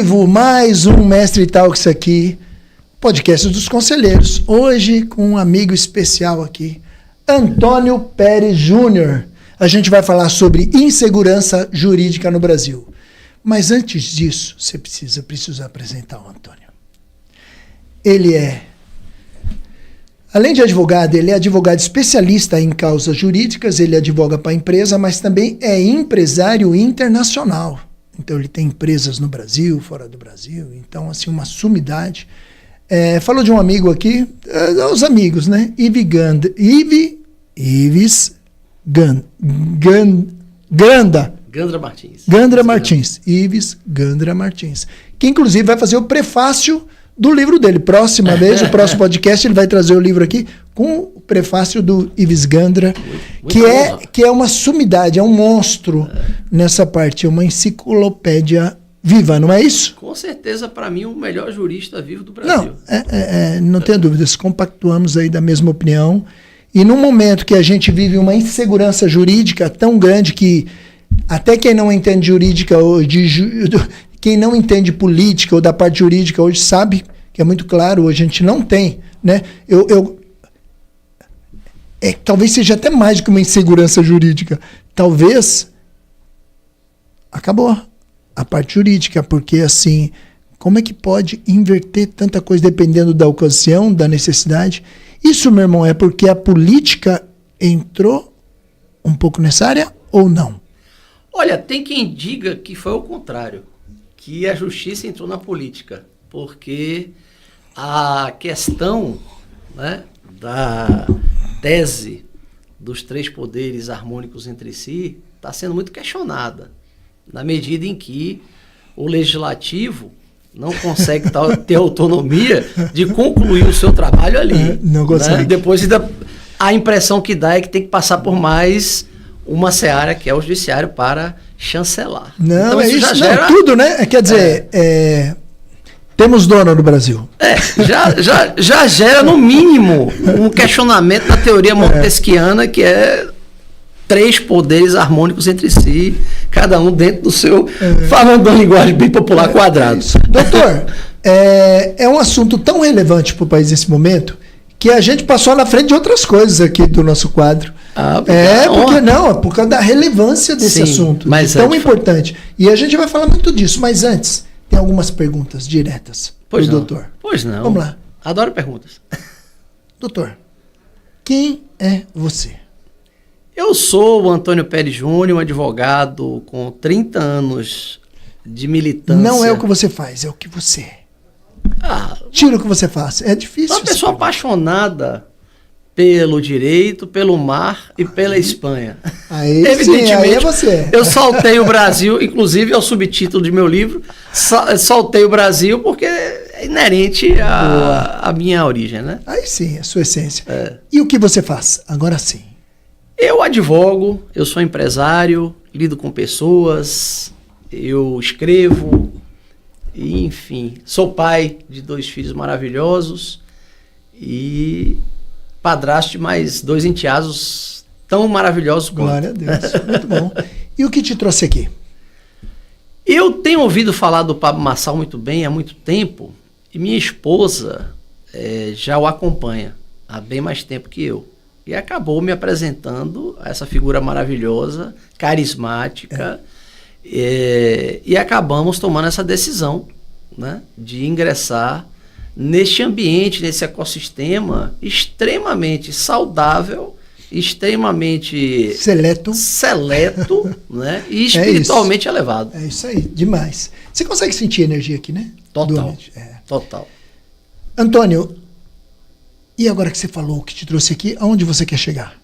vivo, mais um Mestre Talks aqui, podcast dos conselheiros. Hoje com um amigo especial aqui, Antônio Pérez Júnior. A gente vai falar sobre insegurança jurídica no Brasil. Mas antes disso, você precisa apresentar o Antônio. Ele além de advogado, ele é advogado especialista em causas jurídicas, ele advoga para a empresa, mas também é empresário internacional. Então ele tem empresas no Brasil, fora do Brasil, então assim, uma sumidade. Falou de um amigo aqui, os amigos, né? Gandra Martins, que inclusive vai fazer o prefácio do livro dele. Próxima vez, o próximo podcast, ele vai trazer o livro aqui com o prefácio do Ives Gandra, que é uma sumidade, é um monstro nessa parte, é uma enciclopédia viva, não é isso? Com certeza, para mim, o melhor jurista vivo do Brasil. Não tenho dúvidas, compactuamos aí da mesma opinião. E num momento que a gente vive uma insegurança jurídica tão grande que até quem não entende jurídica hoje, quem não entende política ou da parte jurídica hoje sabe que é muito claro, hoje a gente não tem, né? Talvez seja até mais do que uma insegurança jurídica. Talvez acabou a parte jurídica, porque assim, como é que pode inverter tanta coisa dependendo da ocasião, da necessidade? Isso, meu irmão, é porque a política entrou um pouco nessa área ou não? Olha, tem quem diga que foi o contrário, que a justiça entrou na política, porque a questão, né, da tese dos três poderes harmônicos entre si está sendo muito questionada, na medida em que o legislativo não consegue ter autonomia de concluir o seu trabalho ali. Não consegue. Né? Depois a impressão que dá é que tem que passar por mais uma seara, que é o judiciário, para chancelar. Não, então, isso já gera... tudo, né? Quer dizer, temos dono no Brasil. Já gera, no mínimo, um questionamento da teoria montesquiana, que é três poderes harmônicos entre si, cada um dentro do seu, falando uma linguagem bem popular, quadrado. Doutor, é um assunto tão relevante para o país nesse momento que a gente passou na frente de outras coisas aqui do nosso quadro. Por causa da relevância desse assunto, mas tão importante. E a gente vai falar muito disso, mas antes, tem algumas perguntas diretas para o doutor. Pois não. Vamos lá. Adoro perguntas. Doutor, quem é você? Eu sou o Antônio Pérez Júnior, um advogado com 30 anos de militância. Não é o que você faz, é o que você é. Tira o que você faz. É difícil. Uma pessoa apaixonada pelo direito, pelo mar e pela Espanha. Evidentemente, aí é você. Eu saltei o Brasil, inclusive é o subtítulo de meu livro, saltei o Brasil porque é inerente à minha origem, né? Aí sim, a sua essência. E o que você faz? Agora sim. Eu advogo, eu sou empresário, lido com pessoas, eu escrevo, e, enfim, sou pai de 2 filhos maravilhosos e padrasto de mais 2 enteados tão maravilhosos quanto. Glória a Deus, muito bom. E o que te trouxe aqui? Eu tenho ouvido falar do Pablo Marçal muito bem há muito tempo, e minha esposa já o acompanha há bem mais tempo que eu. E acabou me apresentando a essa figura maravilhosa, carismática, e acabamos tomando essa decisão, né, de ingressar neste ambiente, nesse ecossistema extremamente saudável, extremamente seleto né, e espiritualmente elevado. É isso aí, demais. Você consegue sentir energia aqui, né? Total. Antônio, e agora que você falou o que te trouxe aqui, aonde você quer chegar?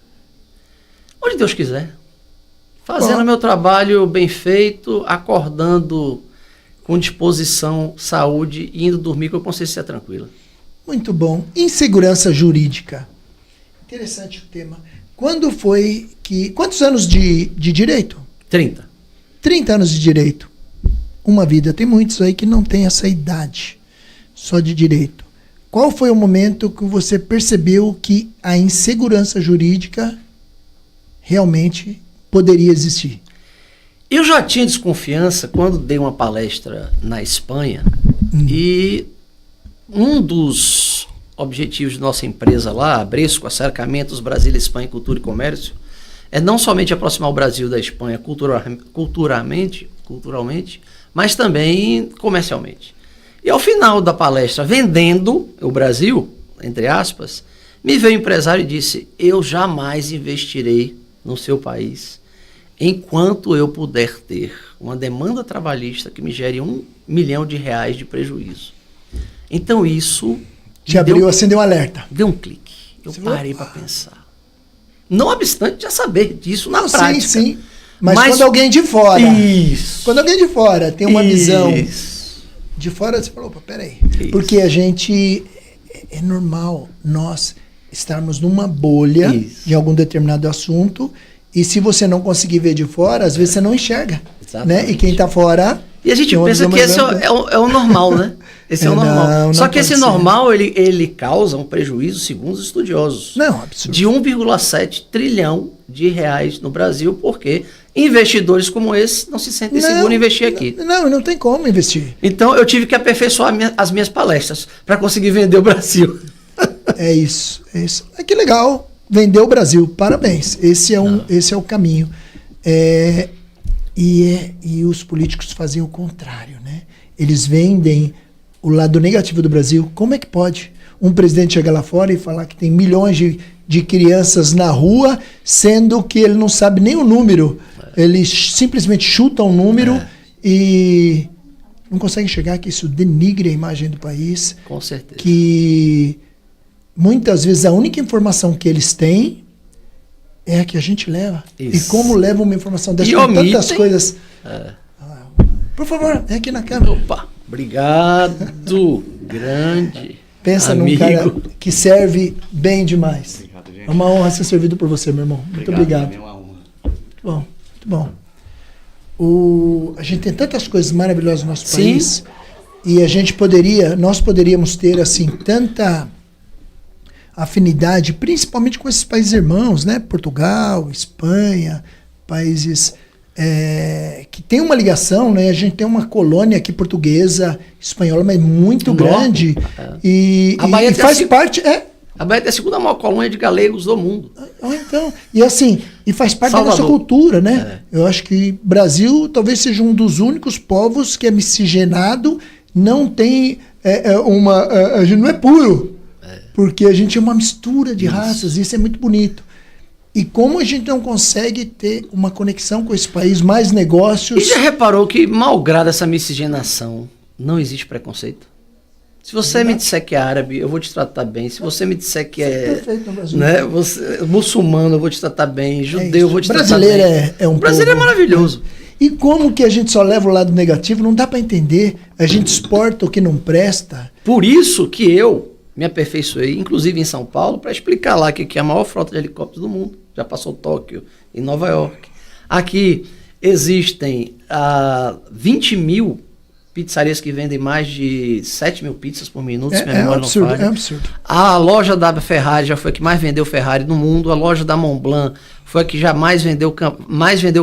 Onde Deus quiser. Fazendo meu trabalho bem feito, acordando com disposição, saúde e indo dormir com a consciência tranquila. Muito bom. Insegurança jurídica. Interessante o tema. Quando foi que... Quantos anos de direito? 30. 30 anos de direito. Uma vida. Tem muitos aí que não tem essa idade só de direito. Qual foi o momento que você percebeu que a insegurança jurídica realmente poderia existir? Eu já tinha desconfiança quando dei uma palestra na Espanha e um dos objetivos de nossa empresa lá, a Bresco, Acercamentos Brasil, Espanha, Cultura e Comércio, é não somente aproximar o Brasil da Espanha culturalmente, mas também comercialmente. E ao final da palestra, vendendo o Brasil, entre aspas, me veio um empresário e disse: eu jamais investirei no seu país enquanto eu puder ter uma demanda trabalhista que me gere R$1 milhão de prejuízo. Então isso... Te abriu, acendeu um alerta. Deu um clique. Eu parei para pensar. Não obstante já saber disso na prática. Sim. Mas quando alguém de fora... Isso. Quando alguém de fora tem uma visão... De fora você falou, opa, peraí. Isso. Porque a gente... É normal nós estarmos numa bolha de algum determinado assunto... E se você não conseguir ver de fora, às vezes você não enxerga. Né? E quem está fora... E a gente pensa que esse é o normal, né? Esse é o normal. Não, só que esse normal, ele causa um prejuízo, segundo os estudiosos, absurdo, de 1,7 trilhão de reais no Brasil, porque investidores como esse não se sentem seguros em investir aqui. Não tem como investir. Então eu tive que aperfeiçoar as minhas palestras para conseguir vender o Brasil. É isso. Que legal. Vendeu o Brasil, parabéns. Esse é o caminho. E os políticos fazem o contrário, né? Eles vendem o lado negativo do Brasil. Como é que pode um presidente chegar lá fora e falar que tem milhões de crianças na rua, sendo que ele não sabe nem o número? Ele simplesmente chuta um número e não consegue enxergar que isso denigre a imagem do país. Com certeza. Que... muitas vezes a única informação que eles têm é a que a gente leva. Isso. E como leva uma informação dessa com tantas coisas. Por favor, vem aqui na câmera. Opa, obrigado. Grande. Pensa amigo. Num cara que serve bem demais. Obrigado, gente. É uma honra ser servido por você, meu irmão. Muito obrigado. É uma honra. Muito bom. A gente tem tantas coisas maravilhosas no nosso país. E nós poderíamos ter assim tanta afinidade, principalmente com esses países irmãos, né? Portugal, Espanha, países que tem uma ligação, né? A gente tem uma colônia aqui portuguesa, espanhola, mas muito grande. E faz parte... A Bahia é a segunda maior colônia de galegos do mundo. Então, e faz parte da nossa cultura, né? Eu acho que o Brasil talvez seja um dos únicos povos que é miscigenado, não tem a gente não é puro. Porque a gente é uma mistura de raças, e isso é muito bonito. E como a gente não consegue ter uma conexão com esse país, mais negócios... E já reparou que, malgrado essa miscigenação, não existe preconceito? Se você me disser que é árabe, eu vou te tratar bem. Se você me disser que muçulmano, eu vou te tratar bem. Judeu, eu vou te tratar bem. O brasileiro é maravilhoso. E como que a gente só leva o lado negativo, não dá para entender. A gente exporta o que não presta. Por isso que eu me aperfeiçoei, inclusive em São Paulo, para explicar lá que é a maior frota de helicópteros do mundo. Já passou Tóquio e Nova York. Aqui existem 20 mil pizzarias que vendem mais de 7 mil pizzas por minuto, se minha memória não falha. É absurdo. A loja da Ferrari já foi a que mais vendeu Ferrari no mundo. A loja da Montblanc foi a que já mais vendeu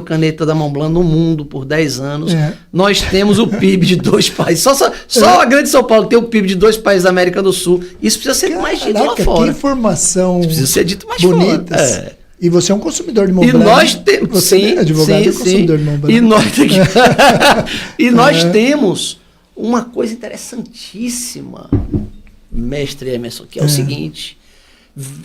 caneta da Montblanc no mundo por 10 anos. Nós temos o PIB de 2 países. Só a Grande São Paulo tem o PIB de 2 países da América do Sul. Isso precisa ser mais dito lá fora. Que informação Isso precisa ser dito mais bonitas. Fora. E você é um consumidor de Montblanc. E nós temos... Você é advogado e consumidor de Montblanc. E nós temos uma coisa interessantíssima, mestre Emerson, que é o seguinte: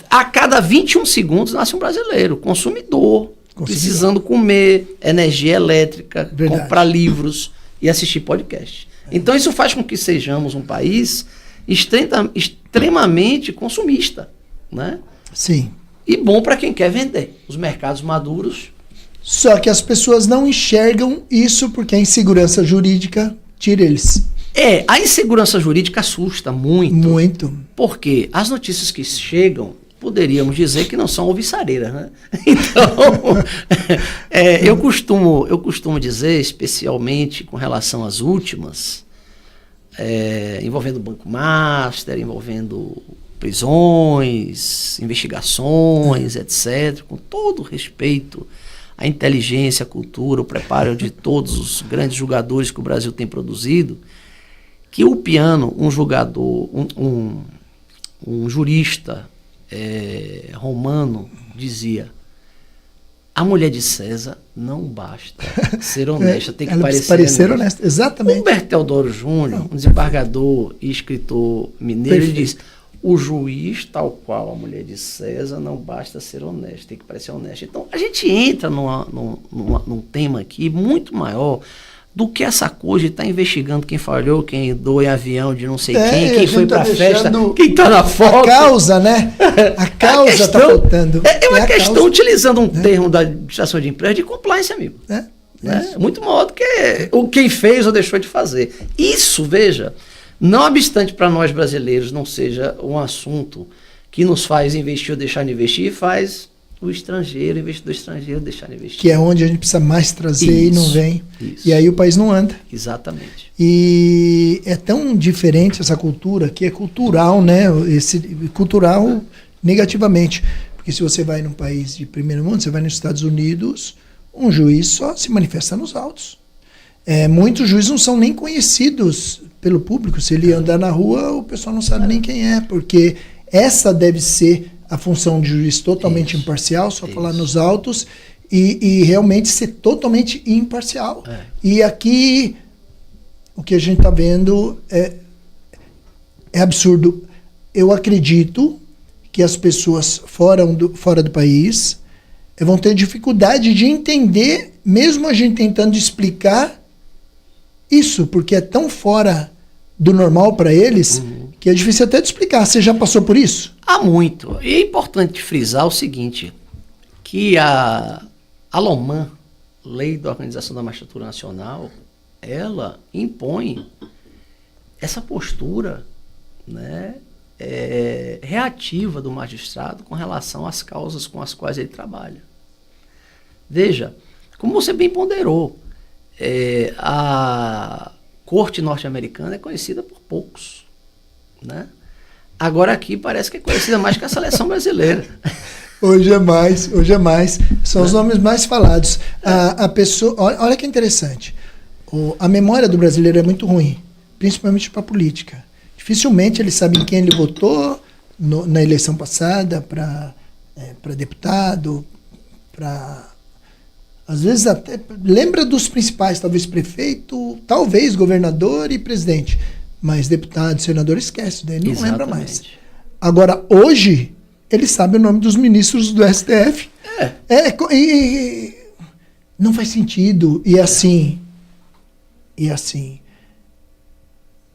a cada 21 segundos nasce um brasileiro, consumidor, precisando comer, energia elétrica, comprar livros e assistir podcast. Então isso faz com que sejamos um país extremamente consumista, né? Sim. E bom para quem quer vender. Os mercados maduros. Só que as pessoas não enxergam isso porque a insegurança jurídica tira eles. A insegurança jurídica assusta muito. Muito. Porque as notícias que chegam, poderíamos dizer que não são alvissareiras, né? Então, eu costumo dizer, especialmente com relação às últimas, envolvendo o Banco Master, envolvendo prisões, investigações, etc., com todo respeito a inteligência, a cultura, o preparo de todos os grandes julgadores que o Brasil tem produzido, que o Piano, um julgador, um jurista romano, dizia: a mulher de César não basta ser honesta, tem que parecer honesta. Exatamente. O Berteldoro Júnior, um desembargador e escritor mineiro, ele diz: o juiz, tal qual a mulher de César, não basta ser honesto, tem que parecer honesto. Então, a gente entra num tema aqui muito maior do que essa coisa de estar investigando quem falhou, quem andou em avião de não sei quem foi pra festa, quem tá na foto. A causa, né? A causa tá faltando. É uma questão utilizando um termo da administração de empresa de compliance, amigo. Muito maior do que quem fez ou deixou de fazer. Isso, veja, não obstante para nós brasileiros não seja um assunto que nos faz investir ou deixar de investir, faz o estrangeiro, o investidor estrangeiro deixar de investir. Que é onde a gente precisa mais trazer e não vem. Isso. E aí o país não anda. Exatamente. E é tão diferente essa cultura que é cultural, né? Cultural negativamente. Porque se você vai num país de primeiro mundo, você vai nos Estados Unidos, um juiz só se manifesta nos autos. Muitos juízes não são nem conhecidos pelo público. Se ele andar na rua, o pessoal não sabe nem quem é, porque essa deve ser a função de juiz totalmente imparcial, só falar nos autos e realmente ser totalmente imparcial. E aqui o que a gente está vendo é absurdo. Eu acredito que as pessoas fora do país vão ter dificuldade de entender, mesmo a gente tentando explicar isso, porque é tão fora do normal para eles, que é difícil até de explicar. Você já passou por isso? Há muito. E é importante frisar o seguinte, que a LOMAN, Lei da Organização da Magistratura Nacional, ela impõe essa postura, né, reativa do magistrado com relação às causas com as quais ele trabalha. Veja, como você bem ponderou, a Corte norte-americana é conhecida por poucos, né? Agora aqui parece que é conhecida mais que a seleção brasileira. Hoje é mais. São os nomes mais falados. A pessoa, olha que interessante. A memória do brasileiro é muito ruim, principalmente para a política. Dificilmente ele sabe em quem ele votou na eleição passada, para deputado, às vezes até lembra dos principais, talvez prefeito, talvez governador e presidente, mas deputado, senador esquece, né? Ele não lembra mais. Agora, hoje, ele sabe o nome dos ministros do STF. E não faz sentido. E assim,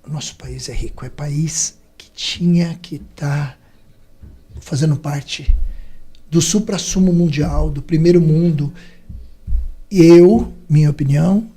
o nosso país é rico, é país que tinha que estar fazendo parte do suprassumo mundial, do primeiro mundo. Minha opinião,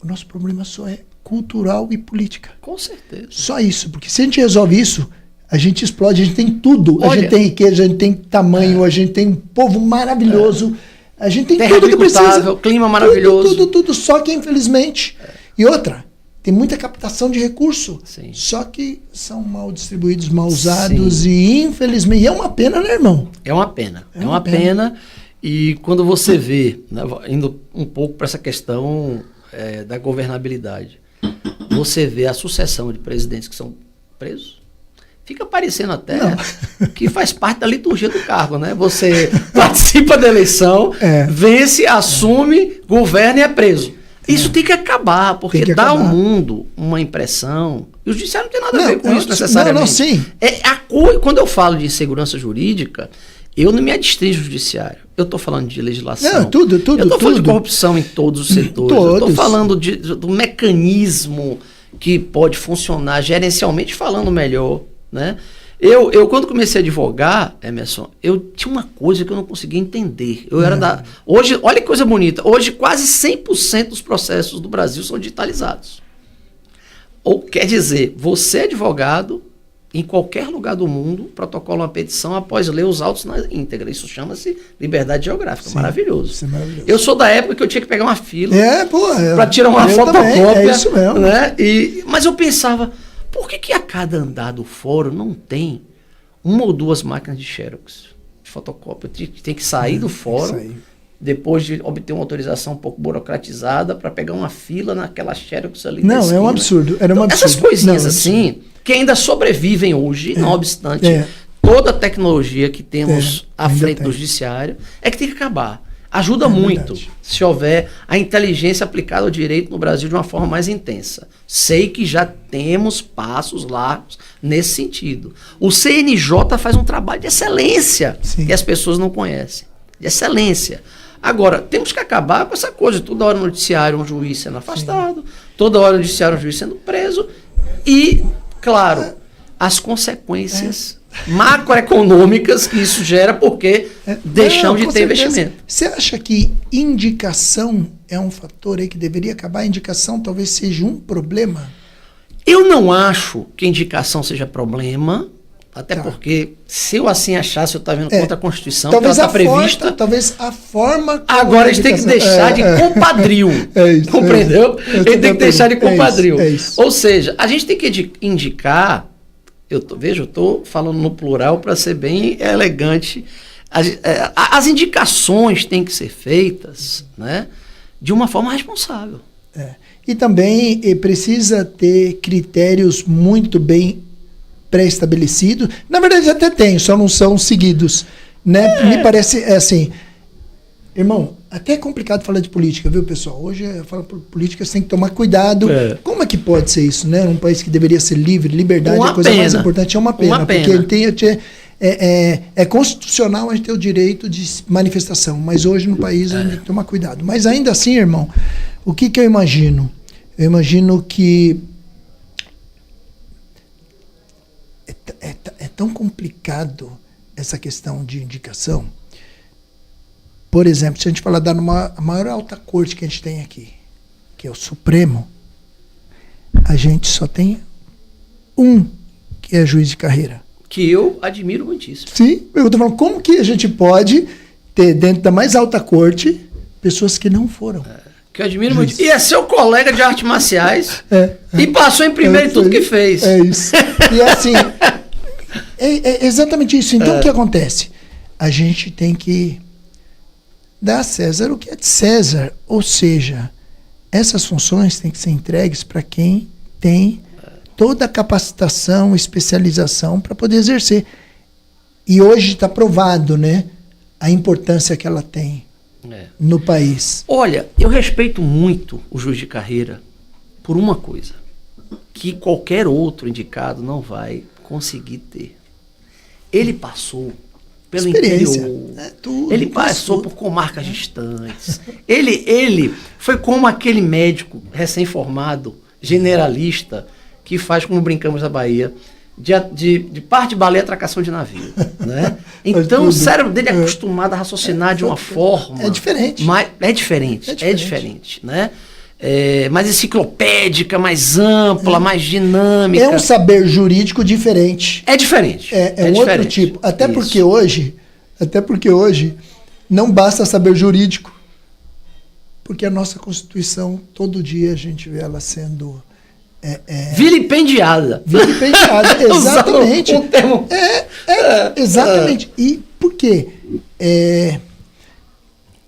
o nosso problema só é cultural e política. Com certeza. Só isso, porque se a gente resolve isso, a gente explode, a gente tem tudo. Olha, a gente tem riqueza, a gente tem tamanho, a gente tem um povo maravilhoso, a gente tem terra tudo que precisa. Clima maravilhoso. Tudo, só que infelizmente... E outra, tem muita captação de recurso, Sim. Só que são mal distribuídos, mal usados e infelizmente... E é uma pena, né, irmão? É uma pena. É uma pena. E quando você vê, né, indo um pouco para essa questão da governabilidade, você vê a sucessão de presidentes que são presos, fica parecendo até que faz parte da liturgia do cargo, né? Você participa da eleição, vence, assume, governa e é preso. Isso tem que acabar, porque dá ao mundo uma impressão... E o judiciário não tem nada a ver com isso necessariamente. Sim. Quando eu falo de insegurança jurídica, eu não me adstringo ao judiciário. Eu estou falando de legislação. Tudo. Eu estou falando de corrupção em todos os setores. Eu estou falando do mecanismo que pode funcionar gerencialmente falando melhor, né? Eu quando comecei a advogar, Emerson, eu tinha uma coisa que eu não conseguia entender. Hoje, olha que coisa bonita. Hoje, quase 100% dos processos do Brasil são digitalizados. Ou quer dizer, você é advogado, em qualquer lugar do mundo, protocola uma petição após ler os autos na íntegra. Isso chama-se liberdade geográfica. Sim, maravilhoso. Isso é maravilhoso. Eu sou da época que eu tinha que pegar uma fila para tirar uma fotocópia. É isso mesmo. Né? Mas eu pensava, por que a cada andar do fórum não tem uma ou duas máquinas de Xerox, de fotocópia? Tem que sair do fórum depois de obter uma autorização um pouco burocratizada para pegar uma fila naquela xerox ali. Não, é um absurdo. Era um absurdo. Essas coisinhas assim, que ainda sobrevivem hoje, não obstante toda a tecnologia que temos à frente do judiciário, é que tem que acabar. Ajuda muito se houver a inteligência aplicada ao direito no Brasil de uma forma mais intensa. Sei que já temos passos largos nesse sentido. O CNJ faz um trabalho de excelência que as pessoas não conhecem. De excelência. Agora, temos que acabar com essa coisa de toda hora no noticiário um juiz sendo afastado, toda hora no noticiário um juiz sendo preso e, claro, as consequências macroeconômicas que isso gera porque deixamos de ter investimento. Você acha que indicação é um fator aí que deveria acabar? A indicação talvez seja um problema? Eu não acho que indicação seja problema, até porque se eu assim achasse, eu estava vendo contra a Constituição, talvez ela está prevista. Talvez a forma... Agora a gente tem que deixar de compadrio. Compreendeu? A gente tem que deixar de compadrio. Ou seja, a gente tem que indicar... Eu estou falando no plural para ser bem elegante. As indicações têm que ser feitas, né, de uma forma responsável. E também precisa ter critérios muito bem pré-estabelecidos. Na verdade, até tem, só não são seguidos. Né? Me parece assim... Irmão, até é complicado falar de política, viu, pessoal? Hoje, falar por política, você tem que tomar cuidado. Como é que pode ser isso, né? Num país que deveria ser livre, liberdade é a coisa mais importante. É uma pena. Porque é constitucional a gente ter o direito de manifestação, mas hoje no país a gente tem que tomar cuidado. Mas ainda assim, irmão, o que eu imagino? Eu imagino que é tão complicado essa questão de indicação. Por exemplo, se a gente falar da maior alta corte que a gente tem aqui, que é o Supremo, a gente só tem um que é juiz de carreira. Que eu admiro muitíssimo. Sim, eu estou falando, como que a gente pode ter dentro da mais alta corte pessoas que não foram? Que eu admiro muito. E é seu colega de artes marciais e passou em primeiro em tudo que fez. É isso. E assim, é exatamente isso. Então o que acontece? A gente tem que dar a César o que é de César. Ou seja, essas funções têm que ser entregues para quem tem toda a capacitação, especialização para poder exercer. E hoje está provado, né, a importância que ela tem no país. Olha, eu respeito muito o juiz de carreira por uma coisa, que qualquer outro indicado não vai conseguir ter. Ele passou pelo interior, ele passou por comarcas distantes. Ele foi como aquele médico recém-formado, generalista, que faz, como brincamos na Bahia, de parte de baleia, atracação de navio. Né? Então o cérebro dele é acostumado a raciocinar de uma forma... É diferente. É diferente. Né? Mais enciclopédica, mais ampla, mais dinâmica. É um saber jurídico diferente. É diferente. É um outro tipo. Até porque hoje não basta saber jurídico, porque a nossa Constituição, todo dia a gente vê ela sendo... Vilipendiada. Exatamente. Um termo. Exatamente. E por quê?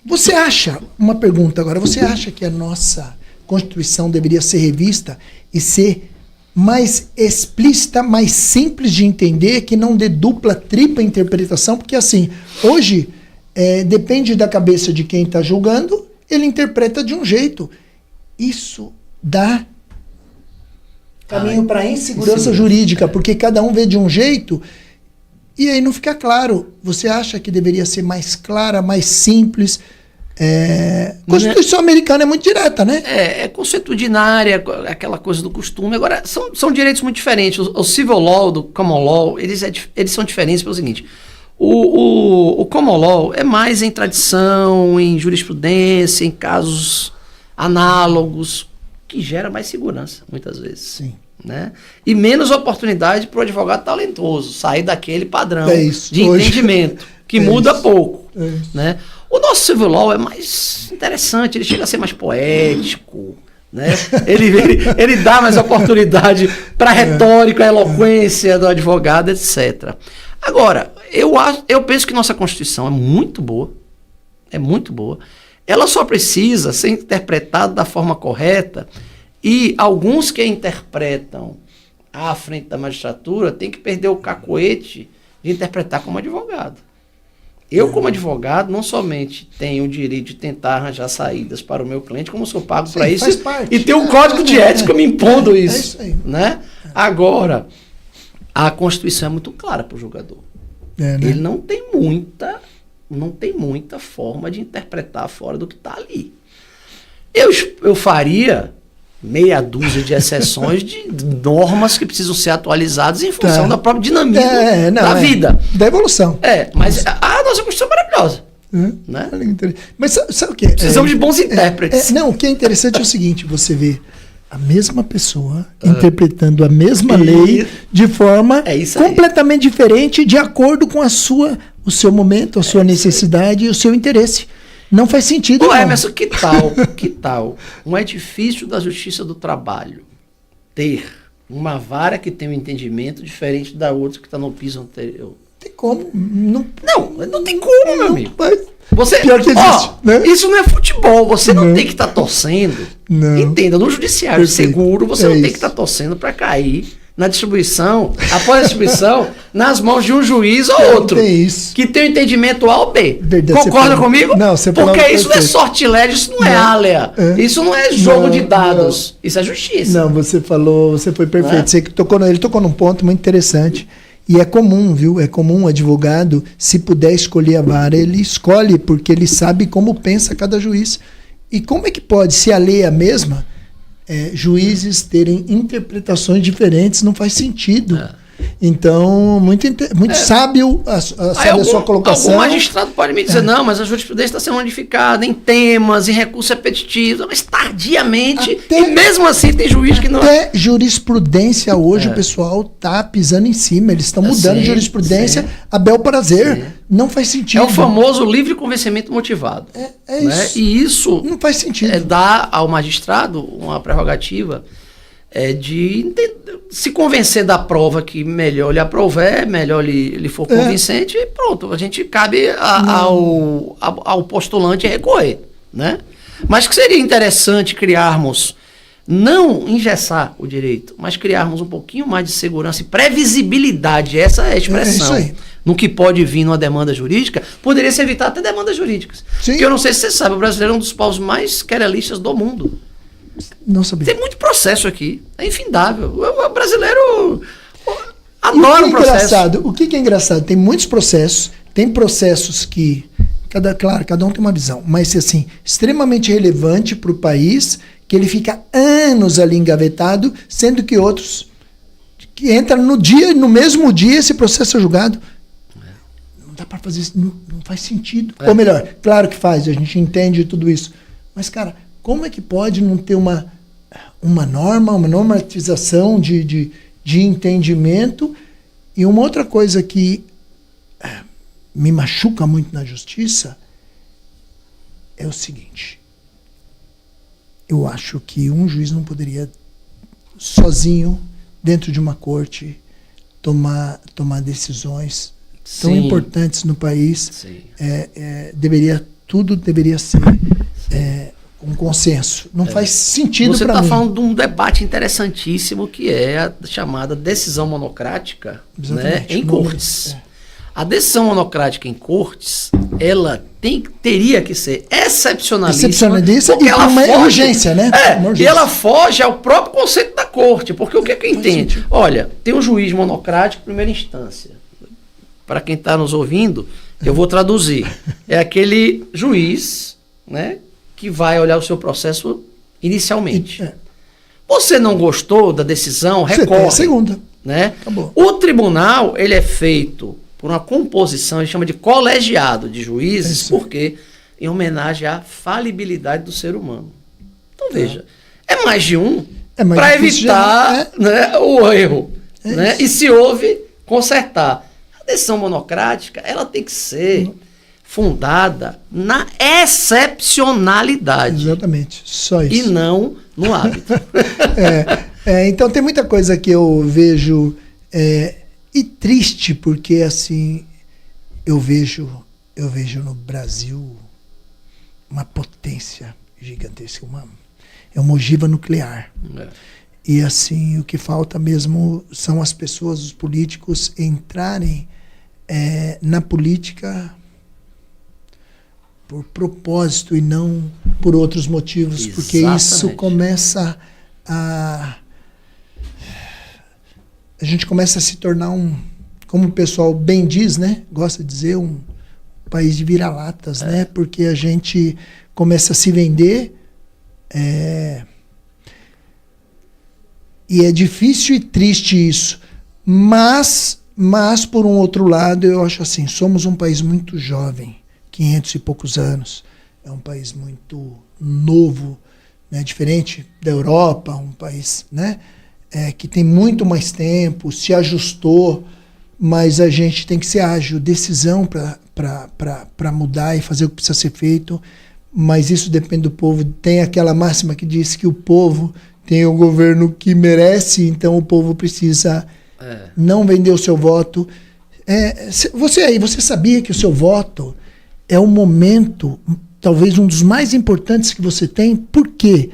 Você acha, uma pergunta agora, você acha que a nossa Constituição deveria ser revista e ser mais explícita, mais simples de entender, que não dê dupla, tripla interpretação? Porque assim, hoje, depende da cabeça de quem está julgando, ele interpreta de um jeito. Isso dá caminho para insegurança jurídica, porque cada um vê de um jeito e aí não fica claro. Você acha que deveria ser mais clara, mais simples? A Constituição americana é muito direta, né? É consuetudinária, aquela coisa do costume. Agora, são direitos muito diferentes. O civil law do common law, eles são diferentes pelo seguinte. O common law é mais em tradição, em jurisprudência, em casos análogos, que gera mais segurança, muitas vezes. Sim. Né? E menos oportunidade para o advogado talentoso sair daquele padrão de entendimento, que muda pouco. Né? O nosso civil law é mais interessante, ele chega a ser mais poético, né? ele dá mais oportunidade para a retórica, a eloquência do advogado, etc. Agora, eu penso que nossa Constituição é muito boa, é muito boa. Ela só precisa ser interpretada da forma correta, e alguns que a interpretam à frente da magistratura têm que perder o cacoete de interpretar como advogado. Eu, como advogado, não somente tenho o direito de tentar arranjar saídas para o meu cliente, como sou pago para isso, e tenho um código de ética me impondo isso. Isso aí. Né? Agora, a Constituição é muito clara para o julgador. Né? Ele não tem muita forma de interpretar fora do que está ali. Eu faria meia dúzia de exceções de normas que precisam ser atualizadas em função da própria dinâmica da vida. Da evolução. Mas a nossa Constituição é maravilhosa. Né? Mas sabe o que? Precisamos de bons intérpretes. Não, o que é interessante é o seguinte, você vê a mesma pessoa interpretando a mesma lei de forma completamente diferente, de acordo com o seu momento, a sua necessidade e o seu interesse. Não faz sentido. Ô, Emerson, que tal um edifício da Justiça do Trabalho ter uma vara que tem um entendimento diferente da outra que está no piso anterior? Tem como? Não tem como, meu amigo. Você, pior que existe, né? Isso não é futebol, você não tem que estar torcendo. Entenda, no judiciário seguro, você não tem que estar torcendo para cair na distribuição, após a distribuição, nas mãos de um juiz ou outro, que tem o entendimento A ou B. Verdade, concorda comigo? Não, você porque isso não é sortilégio, isso não é área, isso não é jogo de dados, isso é justiça. Não, você foi perfeito. Você ele tocou num ponto muito interessante. E é comum, viu? É comum o advogado, se puder escolher a vara, ele escolhe, porque ele sabe como pensa cada juiz. E como é que pode, se a lei é a mesma, juízes terem interpretações diferentes? Não faz sentido. Então, muito sábio a sua colocação. Algum magistrado pode me dizer, não, mas a jurisprudência está sendo modificada em temas, em recursos repetitivos, mas tardiamente, e mesmo assim tem juiz que não... Até jurisprudência hoje, o pessoal está pisando em cima, eles estão mudando jurisprudência a bel prazer. Não faz sentido. É o famoso livre convencimento motivado. Isso. Né? E isso não faz sentido. Dá ao magistrado uma prerrogativa de se convencer da prova que melhor lhe aprover, melhor lhe for convincente, e pronto, a gente cabe ao postulante recorrer, né? Mas que seria interessante criarmos, não engessar o direito, mas criarmos um pouquinho mais de segurança e previsibilidade, essa é a expressão, no que pode vir numa demanda jurídica, poderia se evitar até demandas jurídicas. Porque eu não sei se você sabe, o brasileiro é um dos povos mais querelistas do mundo. Não sabia. Tem muito processo aqui. É infindável. O brasileiro adora o processo. O que é engraçado? Tem muitos processos. Tem processos que, cada um tem uma visão, mas assim, extremamente relevante para o país, que ele fica anos ali engavetado, sendo que outros que entram no mesmo dia esse processo é julgado. Não dá para fazer isso, não faz sentido. Ou melhor, claro que faz, a gente entende tudo isso. Mas, cara, como é que pode não ter uma norma, uma normatização de entendimento? E uma outra coisa que me machuca muito na justiça é o seguinte. Eu acho que um juiz não poderia, sozinho, dentro de uma corte, tomar decisões tão importantes no país. Tudo deveria ser... um consenso. Não faz sentido para mim. Você está falando de um debate interessantíssimo que é a chamada decisão monocrática, né, em cortes. A decisão monocrática em cortes, ela teria que ser excepcionalíssima porque ela foge, urgência, né? E ela foge ao próprio conceito da corte, porque o que é que entende? Olha, tem um juiz monocrático em primeira instância. Para quem está nos ouvindo, eu vou traduzir. É aquele juiz, né, que vai olhar o seu processo inicialmente. Você não gostou da decisão, recorre. Tem a segunda. Né? Acabou. O tribunal, ele é feito por uma composição, ele chama de colegiado de juízes, porque em homenagem à falibilidade do ser humano. Então, veja, é mais de um para evitar né, o erro. Né? E se houve, consertar. A decisão monocrática, ela tem que ser... fundada na excepcionalidade. Exatamente, só isso. E não no hábito. Então tem muita coisa que eu vejo e triste, porque assim eu vejo no Brasil uma potência gigantesca, é uma ogiva nuclear. E assim, o que falta mesmo são as pessoas, os políticos, entrarem na política por propósito e não por outros motivos. Exatamente. Porque isso começa a gente começa a se tornar como o pessoal bem diz, né? Gosta de dizer, um país de vira-latas, né? Porque a gente começa a se vender, e é difícil e triste isso. Mas, por um outro lado, eu acho assim, somos um país muito jovem, 500 e poucos anos. É um país muito novo, né? Diferente da Europa, um país, né? Que tem muito mais tempo, se ajustou, mas a gente tem que ser ágil, decisão para mudar e fazer o que precisa ser feito, mas isso depende do povo. Tem aquela máxima que diz que o povo tem o governo que merece, então o povo precisa não vender o seu voto. Você sabia que o seu voto é o momento, talvez um dos mais importantes que você tem? Por quê?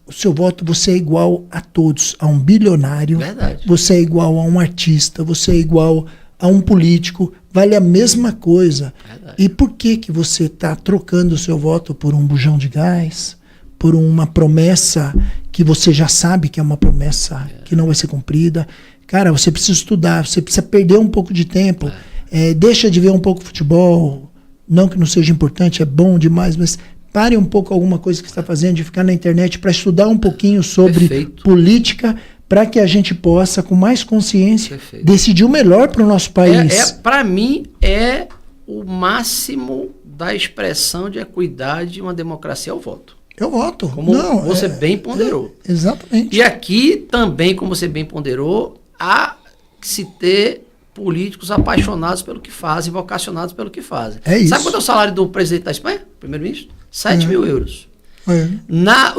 O seu voto, você é igual a todos, a um bilionário. Verdade. Você é igual a um artista, você é igual a um político, vale a mesma coisa. Verdade. E por que você está trocando o seu voto por um bujão de gás, por uma promessa que você já sabe que é uma promessa que não vai ser cumprida? Cara, você precisa estudar, você precisa perder um pouco de tempo, deixa de ver um pouco futebol, não que não seja importante, é bom demais, mas pare um pouco alguma coisa que você está fazendo, de ficar na internet para estudar um pouquinho sobre política, para que a gente possa, com mais consciência, decidir o melhor para o nosso país. Para mim, é o máximo da expressão de equidade de uma democracia, é o voto. Eu voto. Como você bem ponderou. Exatamente. E aqui também, como você bem ponderou, há que se ter políticos apaixonados pelo que fazem, vocacionados pelo que fazem. Isso. Sabe quanto é o salário do presidente da Espanha, primeiro-ministro? 7 mil euros.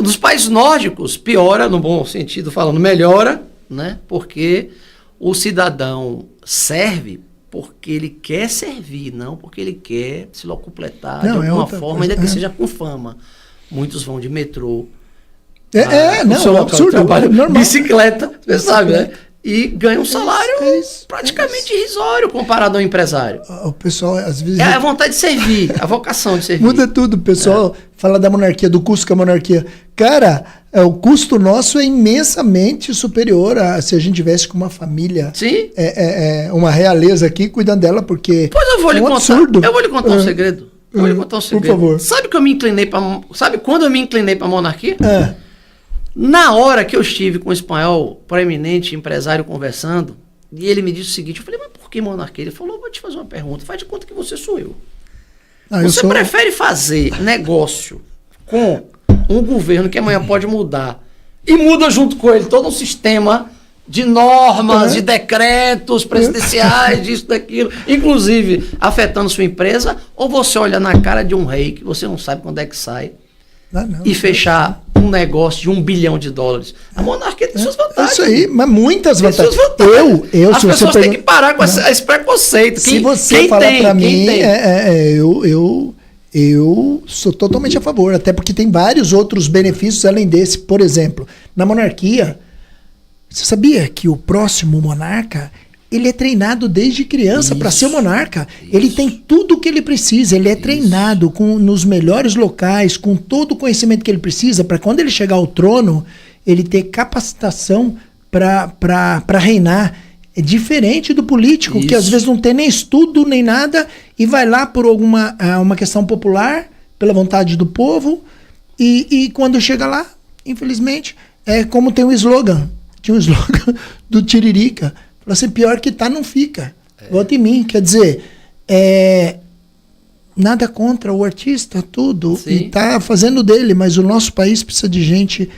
Nos países nórdicos, piora, no bom sentido falando, melhora, né? Porque o cidadão serve porque ele quer servir, não porque ele quer se locupletar de alguma forma, ainda que seja com fama. Muitos vão de metrô. É um absurdo. Trabalho, normal. Bicicleta, você sabe, né? E ganha um salário praticamente irrisório comparado ao empresário. O pessoal, às vezes... a vontade de servir, a vocação de servir. Muda tudo. O pessoal fala da monarquia, do custo que a monarquia... Cara, o custo nosso é imensamente superior a se a gente tivesse com uma família... Sim. Uma realeza aqui cuidando dela, porque... Pois eu vou lhe contar. Absurdo. Eu vou lhe contar um segredo. Por favor. Sabe quando eu me inclinei para a monarquia? Na hora que eu estive com um espanhol proeminente, empresário, conversando, e ele me disse o seguinte, eu falei, mas por que monarquia? Ele falou, vou te fazer uma pergunta, faz de conta que você sou eu. Você prefere fazer negócio com um governo que amanhã pode mudar, e muda junto com ele todo um sistema de normas, de decretos presidenciais, disso, daquilo, inclusive afetando sua empresa, ou você olha na cara de um rei que você não sabe quando é que sai, e fechar um negócio de $1 bilhão. A monarquia tem suas vantagens. Isso aí, mas muitas vantagens. As pessoas têm que parar com esse preconceito. Se você falar para mim, eu sou totalmente a favor, até porque tem vários outros benefícios além desse. Por exemplo, na monarquia, você sabia que o próximo monarca, ele é treinado desde criança para ser monarca. Ele tem tudo o que ele precisa. Ele é treinado nos melhores locais, com todo o conhecimento que ele precisa, para quando ele chegar ao trono, ele ter capacitação para reinar. É diferente do político, que às vezes não tem nem estudo, nem nada, e vai lá por uma questão popular, pela vontade do povo, e quando chega lá, infelizmente, é como tem um slogan. Tinha um slogan do Tiririca. Falou assim, pior que tá, não fica. Vota em mim. Quer dizer, nada contra o artista, tudo. Sim. E tá fazendo dele, mas o nosso país precisa de gente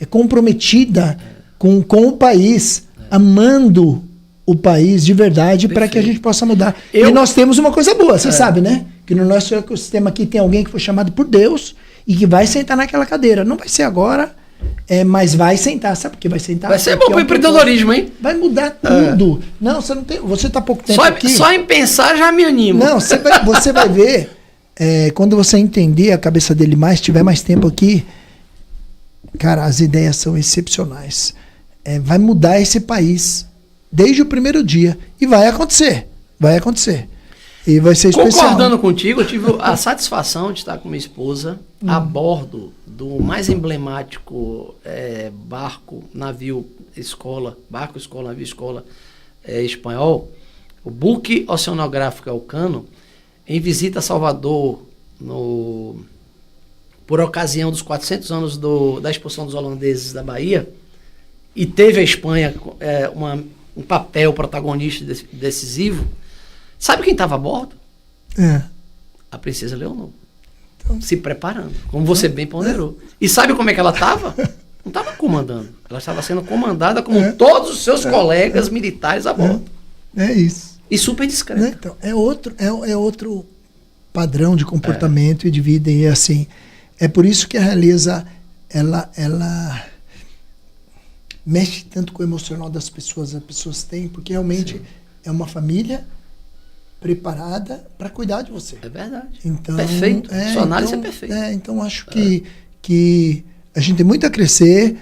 comprometida com o país, amando o país de verdade, para que a gente possa mudar. E nós temos uma coisa boa, você sabe, né? Que no nosso ecossistema aqui tem alguém que foi chamado por Deus e que vai sentar naquela cadeira. Não vai ser agora... mas vai sentar, sabe por que vai sentar? Vai ser bom pro empreendedorismo, hein? Vai mudar tudo. Não, você não tem. Você tá há pouco tempo aqui. Só em pensar já me animo. Não, você vai ver. quando você entender a cabeça dele mais, tiver mais tempo aqui, cara, as ideias são excepcionais. Vai mudar esse país desde o primeiro dia. E vai acontecer. Vai acontecer. E vai ser especial. Concordando contigo, eu tive a satisfação de estar com minha esposa a bordo do mais emblemático navio escola espanhol, o buque oceanográfico Elcano, em visita a Salvador por ocasião dos 400 anos da expulsão dos holandeses da Bahia, e teve a Espanha um papel protagonista decisivo. Sabe quem estava a bordo? A princesa Leonor. Então, se preparando, como você bem ponderou. E sabe como é que ela estava? Não estava comandando. Ela estava sendo comandada como todos os seus colegas militares a bordo. É isso. E super discreta. Então, é outro padrão de comportamento e de vida. E assim, é por isso que a realeza, ela mexe tanto com o emocional das pessoas. As pessoas têm, porque realmente é uma família preparada para cuidar de você. É verdade. Então, perfeito. Sua análise é perfeita. Então, acho que a gente tem muito a crescer.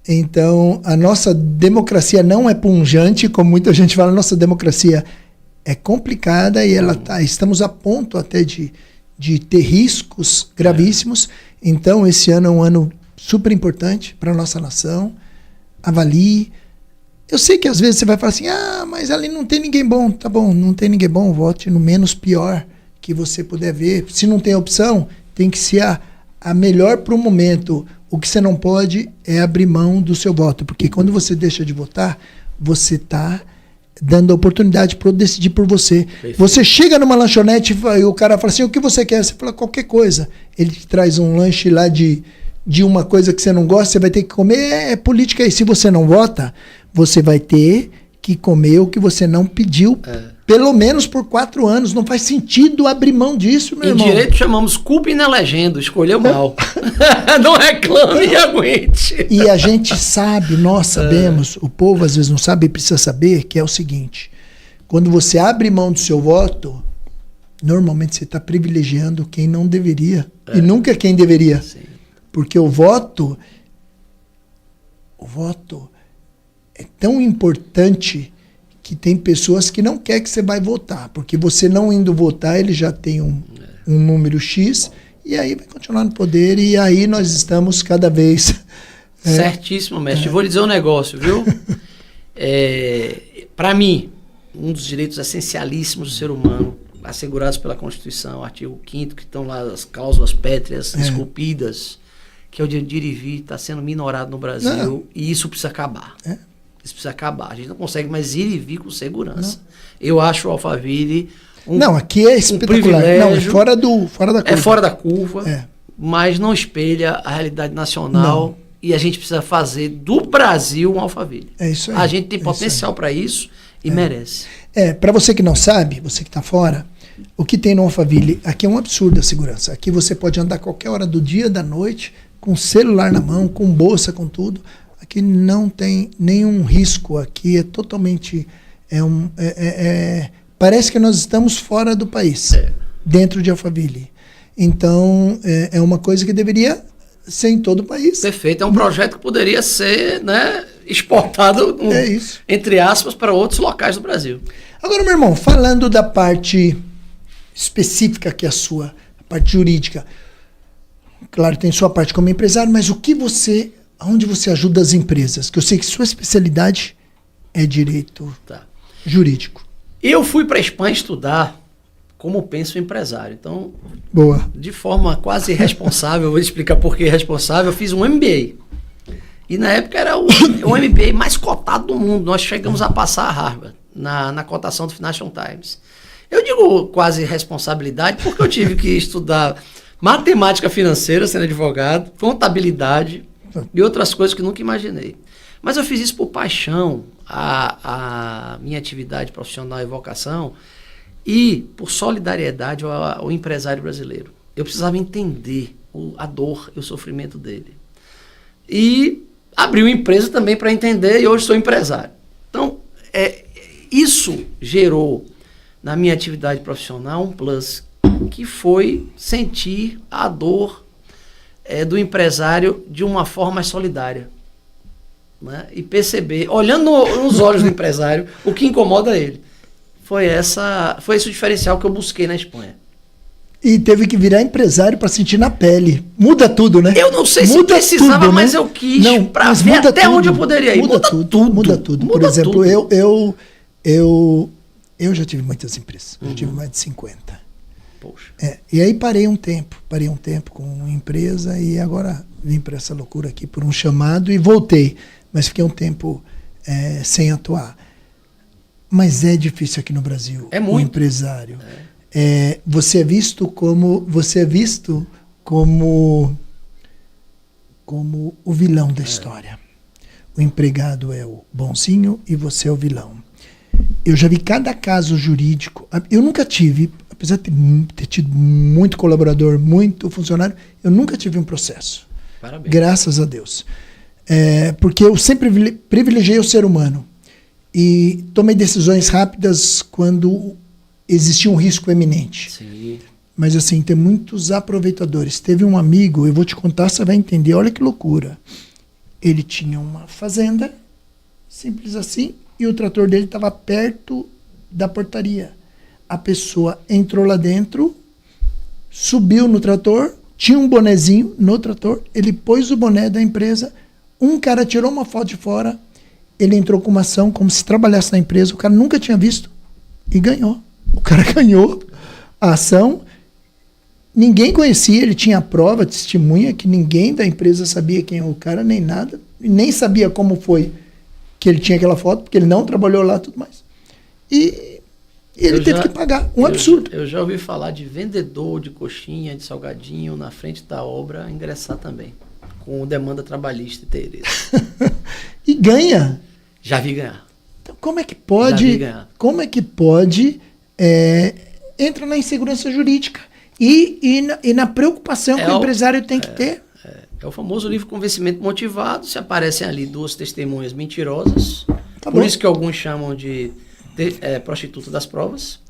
Então, a nossa democracia não é pungente, como muita gente fala. A nossa democracia é complicada e estamos a ponto até de ter riscos gravíssimos. Então, esse ano é um ano super importante para a nossa nação. Avalie. Eu sei que às vezes você vai falar assim, mas ali não tem ninguém bom. Tá bom, não tem ninguém bom, vote no menos pior que você puder ver. Se não tem opção, tem que ser a melhor para o momento. O que você não pode é abrir mão do seu voto, porque quando você deixa de votar, você está dando a oportunidade para eu decidir por você. Perfeito. Você chega numa lanchonete e o cara fala assim, o que você quer? Você fala qualquer coisa. Ele te traz um lanche lá de uma coisa que você não gosta, você vai ter que comer. É política aí. Se você não vota, você vai ter que comer o que você não pediu, pelo menos por 4 anos. Não faz sentido abrir mão disso, meu irmão. Em direito chamamos culpa inelegendo, escolheu mal. Não reclame e aguente. E a gente sabe, nós sabemos, o povo às vezes não sabe e precisa saber, que é o seguinte, quando você abre mão do seu voto, normalmente você está privilegiando quem não deveria, e nunca quem deveria. Sim. Porque o voto é tão importante que tem pessoas que não querem que você vai votar, porque você não indo votar, ele já tem um número X, e aí vai continuar no poder, e aí nós estamos cada vez... Certíssimo, mestre. Vou lhe dizer um negócio, viu? Para mim, um dos direitos essencialíssimos do ser humano, assegurados pela Constituição, artigo 5º, que estão lá as cláusulas pétreas esculpidas, que é o direito de ir e vir, está sendo minorado no Brasil, e isso precisa acabar. Isso precisa acabar. A gente não consegue mais ir e vir com segurança. Eu acho o Alphaville aqui é espetacular. Não, é fora da curva. É fora da curva, mas não espelha a realidade nacional. Não. E a gente precisa fazer do Brasil um Alphaville. É isso aí. A gente tem potencial para isso e merece. Para você que não sabe, você que está fora, o que tem no Alphaville, aqui é um absurdo a segurança. Aqui você pode andar qualquer hora do dia, da noite, com celular na mão, com bolsa, com tudo. Aqui não tem nenhum risco. Aqui é totalmente... parece que nós estamos fora do país, dentro de Alphaville. Então, é uma coisa que deveria ser em todo o país. Perfeito. É um projeto que poderia ser exportado, entre aspas, para outros locais do Brasil. Agora, meu irmão, falando da parte específica que é a sua, a parte jurídica, claro, tem sua parte como empresário, mas aonde você ajuda as empresas? Que eu sei que sua especialidade é direito jurídico. Eu fui para a Espanha estudar como pensa o empresário. Então, de forma quase irresponsável, vou explicar por que irresponsável, eu fiz um MBA. E na época era o MBA mais cotado do mundo. Nós chegamos a passar a Harvard na cotação do Financial Times. Eu digo quase irresponsabilidade porque eu tive que estudar matemática financeira, sendo advogado, contabilidade e outras coisas que nunca imaginei. Mas eu fiz isso por paixão, a minha atividade profissional e vocação, e por solidariedade ao empresário brasileiro. Eu precisava entender a dor e o sofrimento dele. E abri uma empresa também para entender, e hoje sou empresário. Então, isso gerou na minha atividade profissional um plus, que foi sentir a dor do empresário de uma forma mais solidária. Né? E perceber, olhando nos olhos do empresário, o que incomoda ele. Foi esse o diferencial que eu busquei na Espanha. E teve que virar empresário para sentir na pele. Muda tudo, né? Eu não sei se precisava, tudo, mas né? Eu quis para ver até onde eu poderia ir. Muda tudo. Por exemplo, eu já tive muitas empresas. Eu tive mais de 50. Poxa. E aí parei um tempo com uma empresa e agora vim para essa loucura aqui por um chamado e voltei. Mas fiquei um tempo sem atuar. Mas é difícil aqui no Brasil. É muito. O empresário. Você é visto como o vilão da história. O empregado é o bonzinho e você é o vilão. Eu já vi cada caso jurídico. Eu nunca tive, apesar de ter tido muito colaborador, muito funcionário, eu nunca tive um processo. Parabéns. Graças a Deus. Porque eu sempre privilegiei o ser humano. E tomei decisões rápidas quando existia um risco eminente. Sim. Mas assim, tem muitos aproveitadores. Teve um amigo, eu vou te contar, você vai entender, olha que loucura. Ele tinha uma fazenda, simples assim, e o trator dele estava perto da portaria. A pessoa entrou lá dentro, subiu no trator, tinha um bonezinho no trator, ele pôs o boné da empresa, um cara tirou uma foto de fora, ele entrou com uma ação como se trabalhasse na empresa, o cara nunca tinha visto e ganhou. O cara ganhou a ação, ninguém conhecia, ele tinha a prova, testemunha, que ninguém da empresa sabia quem é o cara, nem nada, nem sabia como foi que ele tinha aquela foto, porque ele não trabalhou lá e tudo mais. E ele teve que pagar, absurdo. Eu já ouvi falar de vendedor de coxinha, de salgadinho, na frente da obra, ingressar também, com demanda trabalhista e Tereza. E ganha. Já vi ganhar. Então, como é que pode... entra na insegurança jurídica e na preocupação que o empresário tem que ter. É o famoso livre convencimento motivado. Se aparecem ali duas testemunhas mentirosas, Tá por bom. isso que alguns chamam de prostituta das provas,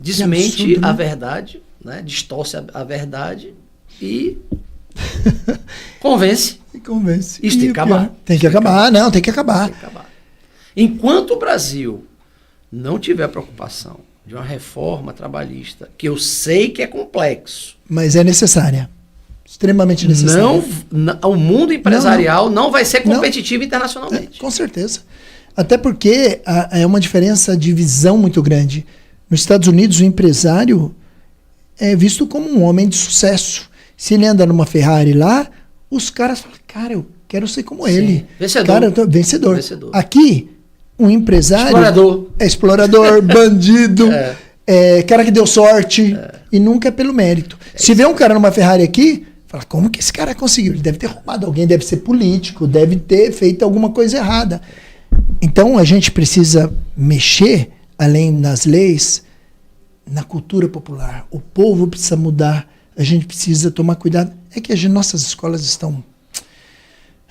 desmente absurdo, né? a verdade, né? Distorce a verdade e convence. Isso tem que acabar. Tem que acabar. Tem que acabar. Enquanto o Brasil não tiver preocupação de uma reforma trabalhista, que eu sei que é complexo, mas é necessária. Extremamente necessária. O mundo empresarial não vai ser competitivo internacionalmente. Com certeza. Até porque é uma diferença de visão muito grande. Nos Estados Unidos, o empresário é visto como um homem de sucesso. Se ele anda numa Ferrari lá, os caras falam, cara, eu quero ser como ele. Vencedor. Cara, vencedor. Aqui, um empresário... Explorador, bandido, cara que deu sorte, e nunca é pelo mérito. Se vê um cara numa Ferrari aqui, fala, como que esse cara conseguiu? Ele deve ter roubado alguém, deve ser político, deve ter feito alguma coisa errada. Então, a gente precisa mexer, além das leis, na cultura popular. O povo precisa mudar, a gente precisa tomar cuidado. É que nossas escolas estão...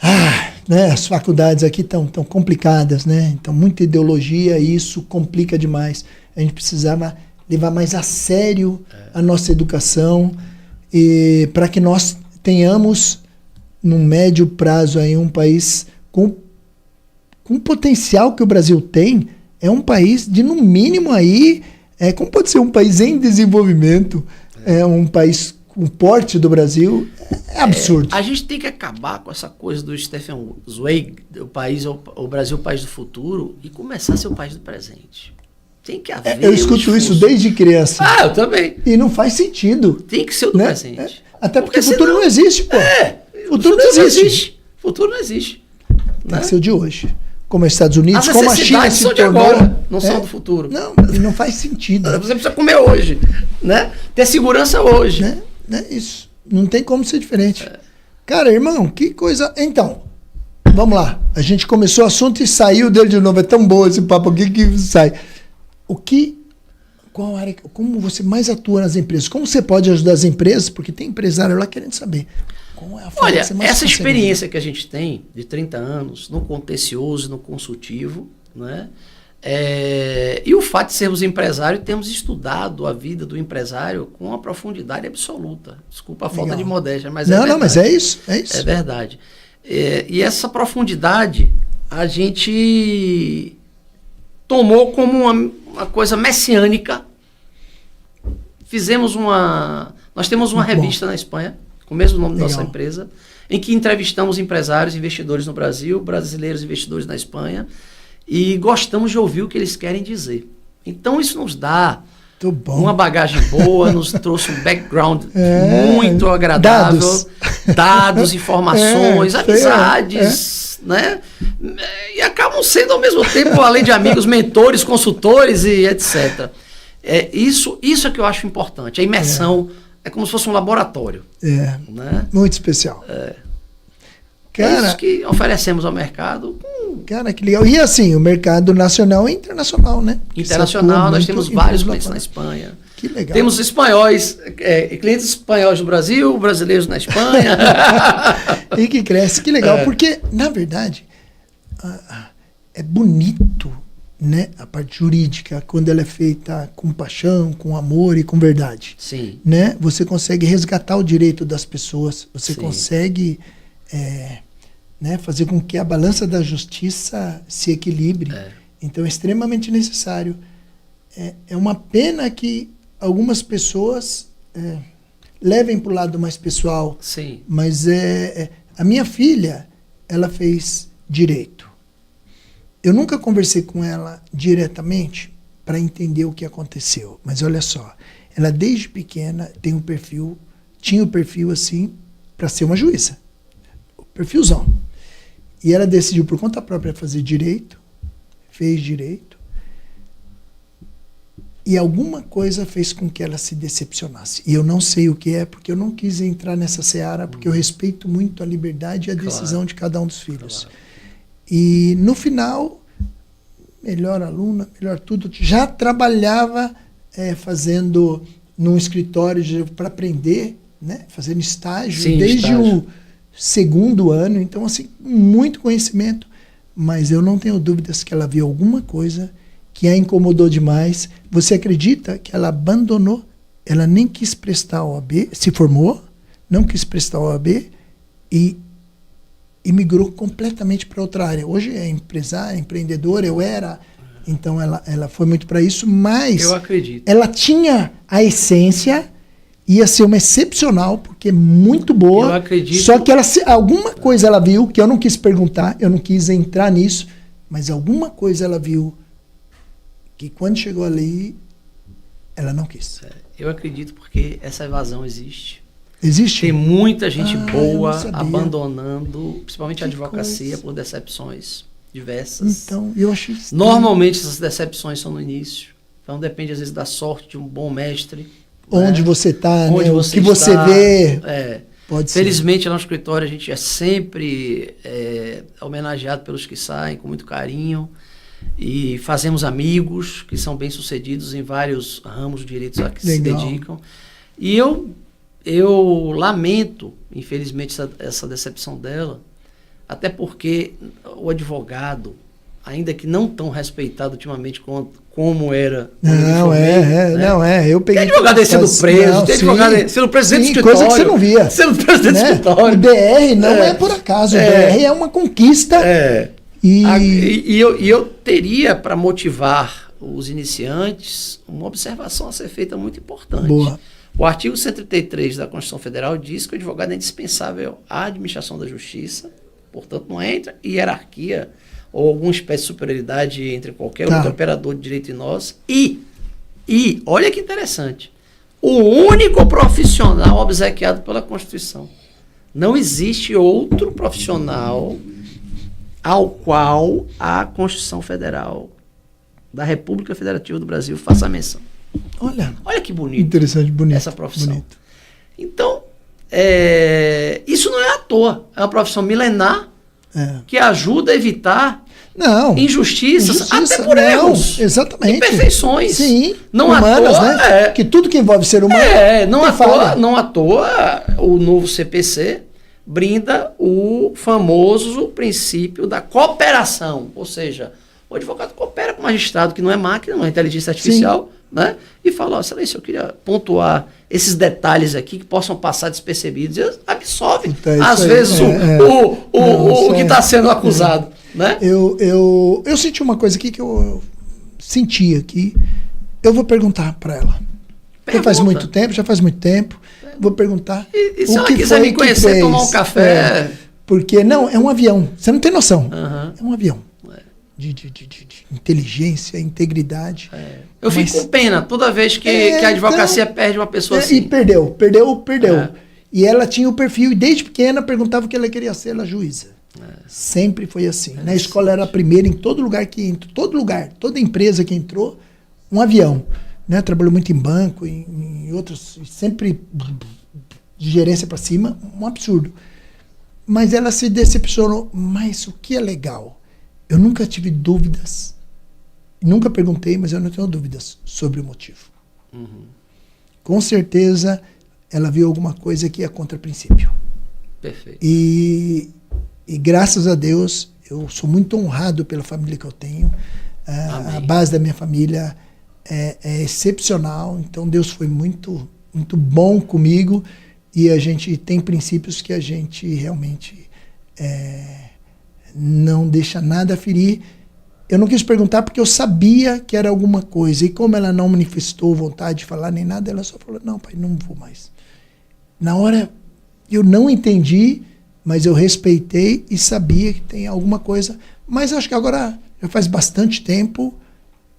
as faculdades aqui estão complicadas, né? Então, muita ideologia, e isso complica demais. A gente precisava levar mais a sério a nossa educação, e para que nós tenhamos, no médio prazo, aí, um país com o potencial que o Brasil tem. É um país de, no mínimo, aí, como pode ser um país em desenvolvimento, um país com o porte do Brasil, é absurdo. A gente tem que acabar com essa coisa do Stefan Zweig, o Brasil o país do futuro, e começar a ser o país do presente. Tem que haver eu escuto isso desde criança. Eu também. E não faz sentido. Tem que ser o do presente. Até porque o futuro não existe, pô. Futuro não existe. Futuro não existe. Tem que ser o de hoje. Como os Estados Unidos, as como a China se são de tornou, agora, não são do futuro. Não faz sentido. Você precisa comer hoje, né? Ter segurança hoje. Isso. Não tem como ser diferente. Cara, irmão, que coisa... Então, vamos lá. A gente começou o assunto e saiu dele de novo. É tão bom esse papo aqui que sai. Qual área, como você mais atua nas empresas? Como você pode ajudar as empresas? Porque tem empresário lá querendo saber. Qual é a forma que você mais essa consegue experiência que a gente tem de 30 anos no contencioso, no consultivo, né? E o fato de sermos empresários, temos estudado a vida do empresário com uma profundidade absoluta. Desculpa a falta de modéstia, mas não, mas é isso. É verdade. E essa profundidade a gente tomou como uma coisa messiânica. Nós temos uma revista na Espanha, com o mesmo nome da nossa empresa, em que entrevistamos empresários, investidores no Brasil, brasileiros investidores na Espanha, e gostamos de ouvir o que eles querem dizer. Então isso nos dá uma bagagem boa, nos trouxe um background muito agradável, dados informações, amizades, né? E acabam sendo ao mesmo tempo, além de amigos, mentores, consultores e etc. Isso é que eu acho importante. A imersão é como se fosse um laboratório. Né? Muito especial. Cara, é isso que oferecemos ao mercado. Cara, que legal. E assim, o mercado nacional e internacional, né? Internacional, nós temos vários clientes na Espanha. Que legal. Temos espanhóis, clientes espanhóis no Brasil, brasileiros na Espanha. E que cresce, que legal. Porque, na verdade, é bonito, né, a parte jurídica, quando ela é feita com paixão, com amor e com verdade. Sim. Né? Você consegue resgatar o direito das pessoas, você consegue né, fazer com que a balança da justiça se equilibre. Então é extremamente necessário. É uma pena que algumas pessoas levem para o lado mais pessoal. Sim. Mas a minha filha, ela fez direito. Eu nunca conversei com ela diretamente para entender o que aconteceu. Mas olha só, ela desde pequena tinha o perfil assim para ser uma juíza. O perfilzão. E ela decidiu por conta própria fazer direito, fez direito, e alguma coisa fez com que ela se decepcionasse. E eu não sei o que é, porque eu não quis entrar nessa seara, porque eu respeito muito a liberdade e a decisão de cada um dos filhos. Claro. E no final, melhor aluna, melhor tudo, já trabalhava fazendo num escritório para aprender, né? Fazendo estágio. Sim, desde o segundo ano. Então, assim, muito conhecimento. Mas eu não tenho dúvidas que ela viu alguma coisa que a incomodou demais. Você acredita que ela abandonou? Ela nem quis prestar a OAB, se formou, não quis prestar a OAB e migrou completamente para outra área. Hoje é empresária, empreendedora, eu era. Então ela foi muito para isso, mas eu acredito. Ela tinha a essência, ia ser uma excepcional, porque é muito boa. Eu acredito. Só que alguma coisa ela viu, que eu não quis perguntar, eu não quis entrar nisso, mas alguma coisa ela viu que quando chegou ali, ela não quis. Eu acredito porque essa evasão existe. Existe? Tem muita gente boa abandonando, principalmente a advocacia, por decepções diversas. Então, eu achei estranho. Normalmente essas decepções são no início. Então depende às vezes da sorte de um bom mestre. Onde você está, né? O que você vê. Pode ser. Felizmente, no nosso escritório, a gente é sempre homenageado pelos que saem, com muito carinho. E fazemos amigos que são bem-sucedidos em vários ramos de direitos a que se dedicam. E eu lamento, infelizmente, essa decepção dela, até porque o advogado, ainda que não tão respeitado ultimamente como era... Eu peguei... Tem advogado sendo preso, tem advogado sendo presidente do escritório. Coisa que você não via. Sendo presidente do escritório. O DR não é por acaso, o DR é uma conquista. E eu teria para motivar os iniciantes uma observação a ser feita muito importante. Boa. O artigo 133 da Constituição Federal diz que o advogado é indispensável à administração da justiça, portanto não entra hierarquia ou alguma espécie de superioridade entre qualquer outro operador de direito e nós. E olha que interessante, o único profissional obsequiado pela Constituição. Não existe outro profissional ao qual a Constituição Federal da República Federativa do Brasil faça menção. Olha que bonito. Interessante, bonito. Essa profissão. Bonito. Então, isso não é à toa. É uma profissão milenar que ajuda a evitar injustiças, até por erros. Exatamente. Imperfeições. Sim. Não humanas, à toa, né? Que tudo que envolve ser humano. Não à toa o novo CPC brinda o famoso princípio da cooperação, ou seja, O advogado coopera com o magistrado, que não é máquina, não é inteligência artificial, né? E fala, ó, excelência, eu queria pontuar esses detalhes aqui que possam passar despercebidos. E absolve, Então, às vezes, o que está sendo acusado. Né? Eu senti uma coisa aqui que eu senti aqui. Eu vou perguntar para ela. Já faz muito tempo. Vou perguntar. E se ela quiser me conhecer, tomar um café? Porque, não, é um avião. Você não tem noção. É um avião. De inteligência, integridade. Eu fico com pena toda vez que a advocacia perde uma pessoa assim. E perdeu. E ela tinha o perfil, e desde pequena perguntava o que ela queria ser, ela juíza. Sempre foi assim. Na escola era a primeira em todo lugar que entrou, toda empresa que entrou, um avião. Né? Trabalhou muito em banco, em outros, sempre de gerência para cima, um absurdo. Mas ela se decepcionou. Mas o que é legal? Eu nunca tive dúvidas, nunca perguntei, mas eu não tenho dúvidas sobre o motivo. Com certeza, ela viu alguma coisa que é contra princípio. Perfeito. E graças a Deus, eu sou muito honrado pela família que eu tenho. A base da minha família é excepcional, então Deus foi muito, muito bom comigo e a gente tem princípios que a gente realmente não deixa nada ferir. Eu não quis perguntar porque eu sabia que era alguma coisa. E como ela não manifestou vontade de falar nem nada, ela só falou, não, pai, não vou mais. Na hora, eu não entendi, mas eu respeitei e sabia que tem alguma coisa. Mas acho que agora, já faz bastante tempo,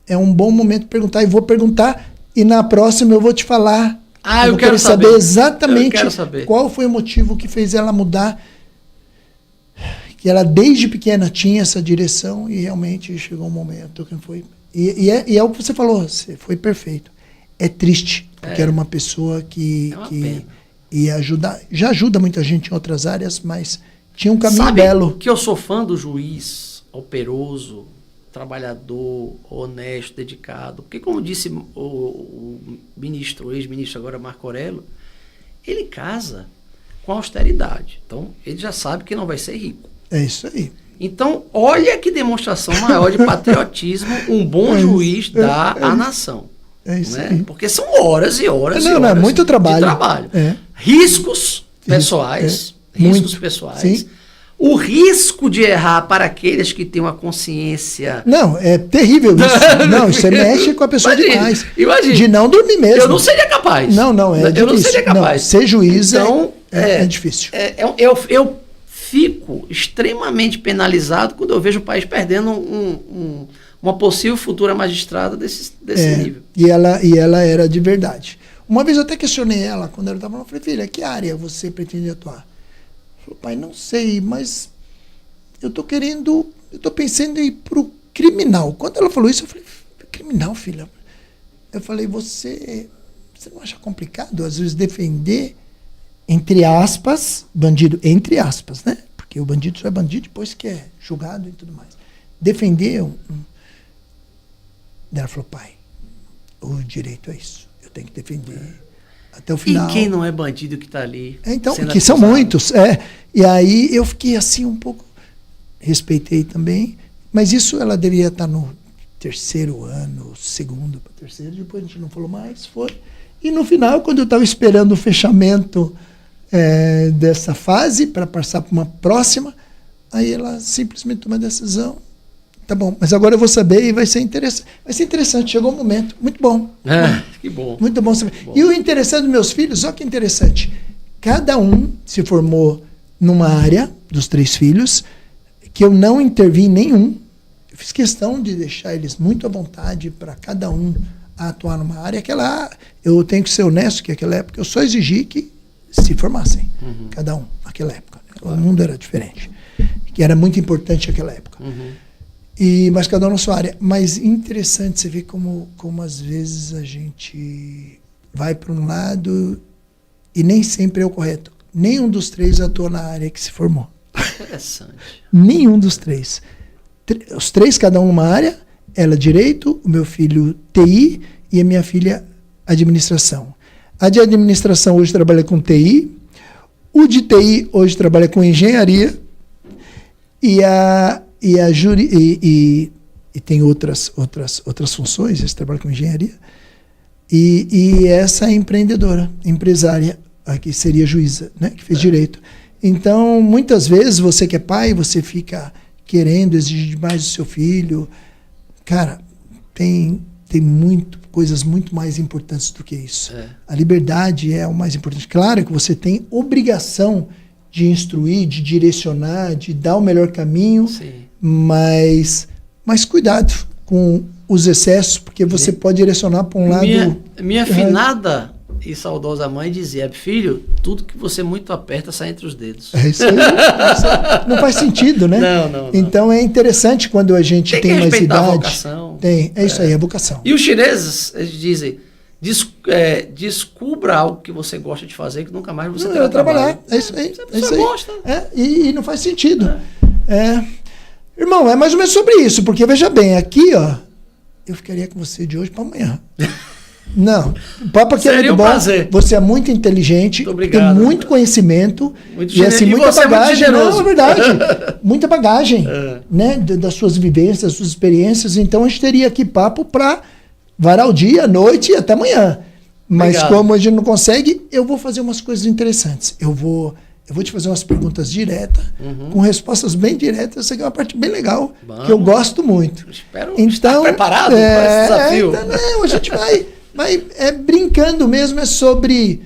é um bom momento de perguntar. E vou perguntar, e na próxima eu vou te falar. Eu quero saber exatamente qual foi o motivo que fez ela mudar. Que ela desde pequena tinha essa direção e realmente chegou um momento que foi. E é o que você falou, foi perfeito. É triste, porque era uma pessoa que ia ajudar. Já ajuda muita gente em outras áreas, mas tinha um caminho belo. Que eu sou fã do juiz operoso, trabalhador, honesto, dedicado. Porque, como disse o ex-ministro agora, Marco Aurélio, ele casa com austeridade. Então, ele já sabe que não vai ser rico. É isso aí. Então, olha que demonstração maior de patriotismo um bom juiz dá à nação. É isso né? aí. Porque são horas e horas é muito trabalho. de trabalho. Riscos pessoais. Riscos pessoais. Sim. O risco de errar para aqueles que têm uma consciência... Não, é terrível isso. Não, você mexe com a pessoa demais. Imagina. De não dormir mesmo. Eu não seria capaz. Não, é difícil. Eu não seria capaz. Não, ser juiz então, é difícil. Eu fico extremamente penalizado quando eu vejo o país perdendo uma possível futura magistrada desse nível. E ela era de verdade. Uma vez eu até questionei ela, quando ela estava falando, eu falei, filha, que área você pretende atuar? Ela falou, pai, não sei, mas eu estou pensando em ir para o criminal. Quando ela falou isso, eu falei, criminal, filha? Eu falei, você não acha complicado, às vezes, defender, entre aspas, bandido, entre aspas, né? Porque o bandido só é bandido depois que é julgado e tudo mais. Defender Ela falou, pai, o direito é isso. Eu tenho que defender até o final. E quem não é bandido que está ali? Então, que são muitos. E aí eu fiquei assim um pouco, respeitei também, mas isso ela deveria estar no terceiro ano, segundo para terceiro, depois a gente não falou mais, foi. E no final, quando eu estava esperando o fechamento dessa fase para passar para uma próxima, aí ela simplesmente tomou a decisão. Tá bom, mas agora eu vou saber e vai ser interessante. Vai ser interessante, chegou o momento. Muito bom. Que bom. Muito bom saber. E o interessante dos meus filhos, olha que interessante. Cada um se formou numa área dos 3 filhos, que eu não intervi em nenhum. Eu fiz questão de deixar eles muito à vontade para cada um atuar numa área. Eu tenho que ser honesto que naquela época eu só exigi que se formassem. Cada um, naquela época. Claro. O mundo era diferente. Que era muito importante naquela época. Mas cada um na sua área. Mas interessante você ver como às vezes a gente vai para um lado e nem sempre é o correto. Nenhum dos 3 atua na área que se formou. Interessante. Nenhum dos 3. Os 3, cada um numa área. Ela direito, o meu filho TI e a minha filha administração. A de administração hoje trabalha com TI. O de TI hoje trabalha com engenharia. e tem outras funções, esse trabalho com engenharia, e essa é empreendedora, empresária, aqui seria juíza, né, que fez direito. Então, muitas vezes, você que é pai, você fica querendo exigir demais do seu filho. Cara, tem coisas muito mais importantes do que isso. A liberdade é o mais importante. Claro que você tem obrigação de instruir, de direcionar, de dar o melhor caminho, mas cuidado com os excessos, porque você pode direcionar para um lado... Minha finada e saudosa mãe dizia: filho, tudo que você muito aperta sai entre os dedos. É isso aí. Não faz sentido, né? Não. Então é interessante quando a gente tem mais idade. A vocação. É isso aí, a vocação. E os chineses, eles dizem: descubra algo que você gosta de fazer, que nunca mais você terá trabalhar. É isso aí. Você gosta. E não faz sentido. Irmão, é mais ou menos sobre isso, porque veja bem, aqui, ó, eu ficaria com você de hoje para amanhã. Não, o papo aqui é muito bom. Prazer. Você é muito inteligente, tem muito conhecimento e assim, muita bagagem. Não, é verdade. Muita bagagem, né, das suas vivências, das suas experiências. Então a gente teria aqui papo para varar o dia, a noite e até amanhã. Mas como a gente não consegue, eu vou fazer umas coisas interessantes. Eu vou te fazer umas perguntas diretas, com respostas bem diretas. Essa aqui é uma parte bem legal, que eu gosto muito. Espero estar preparado para esse desafio. Então, não, a gente vai brincando mesmo, é sobre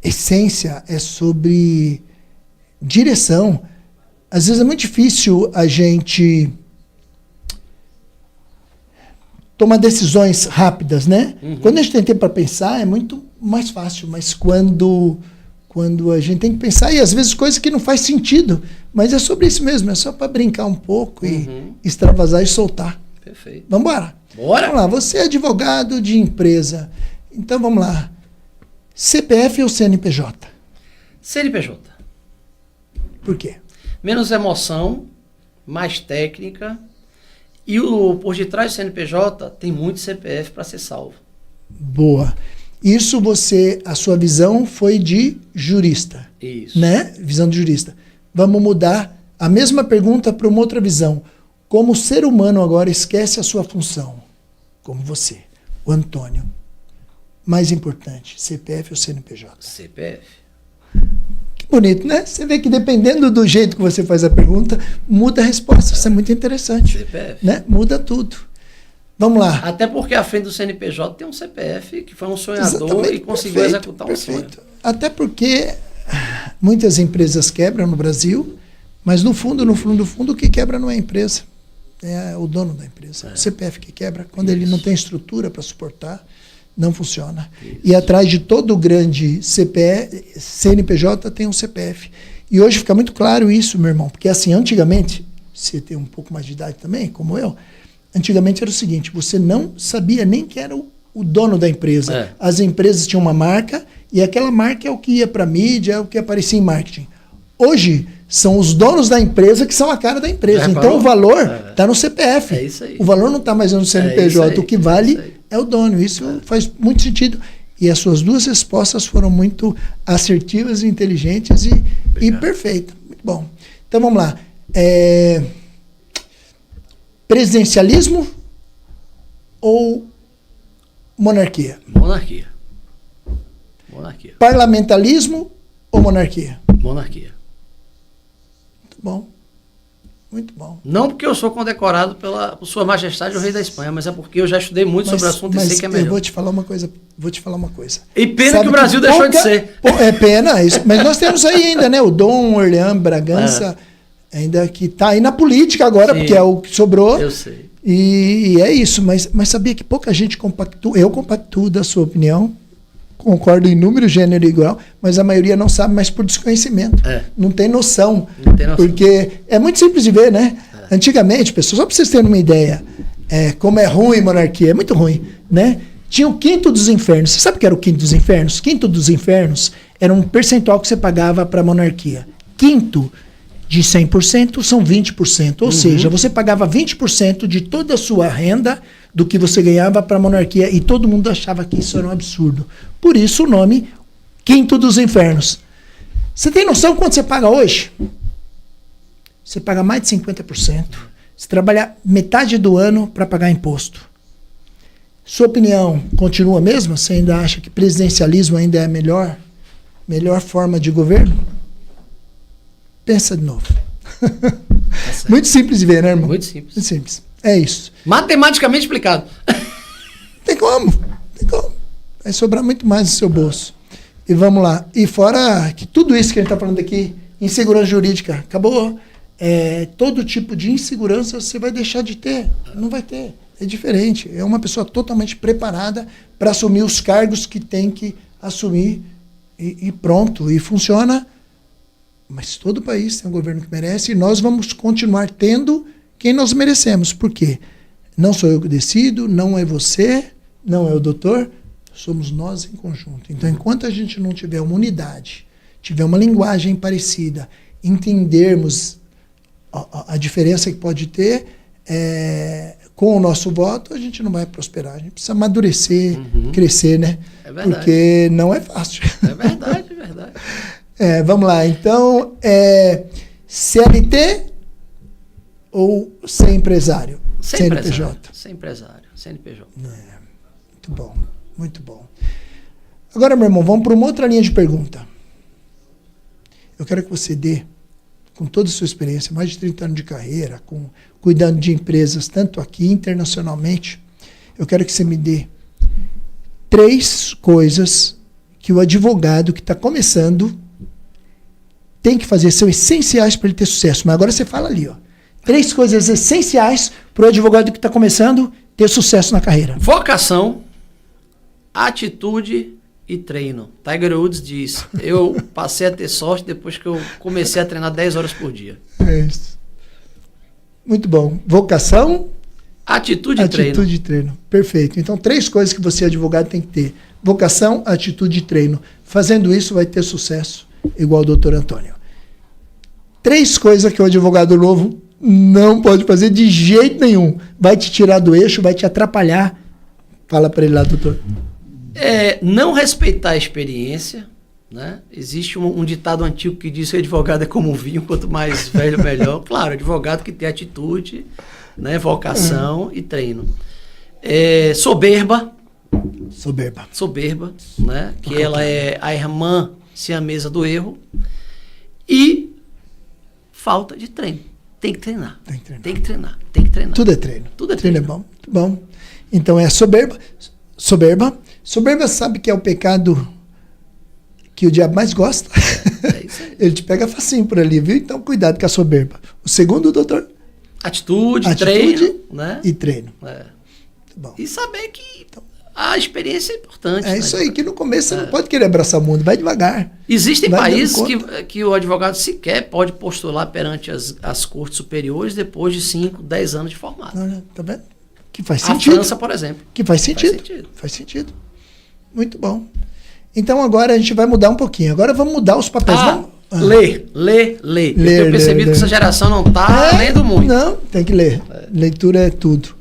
essência, é sobre direção. Às vezes é muito difícil a gente tomar decisões rápidas, né? Quando a gente tem tempo para pensar, é muito mais fácil, mas quando a gente tem que pensar, e às vezes coisas que não faz sentido, mas é sobre isso mesmo, é só para brincar um pouco e extravasar e soltar. Perfeito. Vamos embora. Bora. Vamos lá, você é advogado de empresa, então vamos lá. CPF ou CNPJ? CNPJ. Por quê? Menos emoção, mais técnica, e por detrás do CNPJ tem muito CPF para ser salvo. Boa. Isso a sua visão foi de jurista. Isso. Né? Visão de jurista. Vamos mudar a mesma pergunta para uma outra visão. Como o ser humano agora esquece a sua função, como você, o Antônio. Mais importante, CPF ou CNPJ? CPF. Que bonito, né? Você vê que dependendo do jeito que você faz a pergunta, muda a resposta. Isso é muito interessante. CPF. Né? Muda tudo. Vamos lá. Até porque à frente do CNPJ tem um CPF que foi um sonhador e conseguiu executar um sonho. Até porque muitas empresas quebram no Brasil, mas no fundo, o que quebra não é a empresa. É o dono da empresa. O CPF que quebra, quando ele não tem estrutura para suportar, não funciona. E atrás de todo grande CNPJ tem um CPF. E hoje fica muito claro isso, meu irmão, porque assim, antigamente, você tem um pouco mais de idade também, como eu, antigamente era o seguinte, você não sabia nem que era o dono da empresa. As empresas tinham uma marca e aquela marca é o que ia para a mídia, é o que aparecia em marketing. Hoje, são os donos da empresa que são a cara da empresa. Então, o valor está no CPF. É isso aí. O valor não está mais no CNPJ. O que vale é o dono. Isso faz muito sentido. E as suas duas respostas foram muito assertivas, inteligentes e perfeitas. Muito bom. Então, vamos lá. Presidencialismo ou monarquia? Monarquia. Parlamentarismo ou monarquia? Monarquia. Muito bom. Muito bom. Não porque eu sou condecorado por Sua Majestade o Rei da Espanha, mas é porque eu já estudei muito sobre o assunto e sei que é melhor. Eu vou te falar uma coisa. E pena que o Brasil deixou de ser. É pena isso. Mas nós temos aí ainda, né? O Dom Orleans Bragança, ainda que está aí na política agora, porque é o que sobrou. Eu sei. E é isso. Mas sabia que pouca gente compactua. Eu compactuo da sua opinião. Concordo em número, gênero igual, mas a maioria não sabe, mas por desconhecimento. Não tem noção. Porque é muito simples de ver, né? Antigamente, pessoal, só para vocês terem uma ideia, como é ruim monarquia, é muito ruim, né? Tinha o quinto dos infernos. Você sabe o que era o quinto dos infernos? Quinto dos infernos era um percentual que você pagava para a monarquia. Quinto de 100% são 20%. Ou seja, você pagava 20% de toda a sua renda do que você ganhava para a monarquia e todo mundo achava que isso era um absurdo. Por isso o nome Quinto dos Infernos. Você tem noção quanto você paga hoje? você paga mais de 50%. Você trabalha metade do ano para pagar imposto. Sua opinião continua a mesma? Você ainda acha que presidencialismo ainda é a melhor forma de governo? Pensa de novo. Muito simples de ver, né, irmão? Muito simples. Muito simples. É isso. Matematicamente explicado. Tem como. Vai sobrar muito mais no seu bolso. E vamos lá. E fora que tudo isso que a gente está falando aqui, insegurança jurídica, acabou. Todo tipo de insegurança você vai deixar de ter. Não vai ter. É diferente. É uma pessoa totalmente preparada para assumir os cargos que tem que assumir e pronto. E funciona. Mas todo país tem um governo que merece e nós vamos continuar tendo quem nós merecemos. Por quê? Não sou eu que decido, não é você, não é o doutor, somos nós em conjunto. Então, enquanto a gente não tiver uma unidade, tiver uma linguagem parecida, entendermos a diferença que pode ter, com o nosso voto, a gente não vai prosperar. A gente precisa amadurecer, crescer, né? É verdade. Porque não é fácil. É verdade, é verdade. Vamos lá. Então, CLT ou ser empresário? Sem CNPJ. empresário. Sem empresário. CNPJ. Muito bom. Muito bom. Agora, meu irmão, vamos para uma outra linha de pergunta. Eu quero que você dê, com toda a sua experiência, mais de 30 anos de carreira, cuidando de empresas, tanto aqui internacionalmente, eu quero que você me dê 3 coisas que o advogado que está começando tem que fazer, são essenciais para ele ter sucesso. Mas agora você fala ali, ó. 3 coisas essenciais para o advogado que está começando ter sucesso na carreira. Vocação, atitude e treino. Tiger Woods diz, eu passei a ter sorte depois que eu comecei a treinar 10 horas por dia. É isso. Muito bom. Vocação, atitude e treino. Atitude e treino. Perfeito. Então, 3 coisas que você, advogado, tem que ter. Vocação, atitude e treino. Fazendo isso, vai ter sucesso, igual o doutor Antônio. 3 coisas que o advogado novo não pode fazer de jeito nenhum. Vai te tirar do eixo, vai te atrapalhar. Fala para ele lá, doutor. Não respeitar a experiência, né? Existe um ditado antigo que diz que o advogado é como um vinho, quanto mais velho, melhor. Claro, advogado que tem atitude, né? Vocação e treino. Soberba, né? Que ela é a irmã siamesa do erro. E falta de treino. Tem que treinar. Tem que treinar. Tudo é treino. Tudo é treino. treino. É bom. Muito bom. Então é soberba. Soberba sabe que é o pecado que o diabo mais gosta. É isso aí. Ele te pega facinho por ali, viu? Então cuidado com a soberba. O segundo, doutor? Atitude treino, né? E treino. Muito bom. E saber que a experiência é importante. É isso aí, que no começo você não pode querer abraçar o mundo, vai devagar. Existem países que o advogado sequer pode postular perante as cortes superiores depois de 5, 10 anos de formado. Olha, tá vendo? Que faz sentido. A França, por exemplo. Que faz sentido. Faz sentido. Muito bom. Então agora a gente vai mudar um pouquinho. Agora vamos mudar os papéis. Ler. Eu tenho percebido que essa geração não está lendo muito. Não, tem que ler. Leitura é tudo.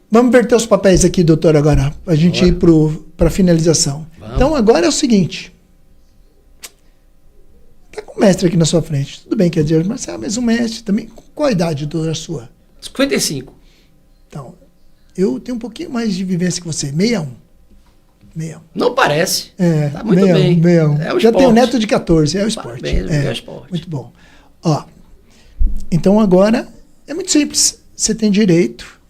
Vamos inverter os papéis aqui, doutor, agora. A gente ir para a finalização. Vamos. Então agora é o seguinte. Está com o mestre aqui na sua frente. Tudo bem, quer dizer, mas você é mesmo mestre também. Qual a idade, doutor, a sua? 55. Então, eu tenho um pouquinho mais de vivência que você. 61. Não parece. Tá muito bem. 61. É o Já esporte. tenho neto de 14. É o esporte. Parabéns, é o esporte. Muito bom. Ó, então agora é muito simples. Você tem direito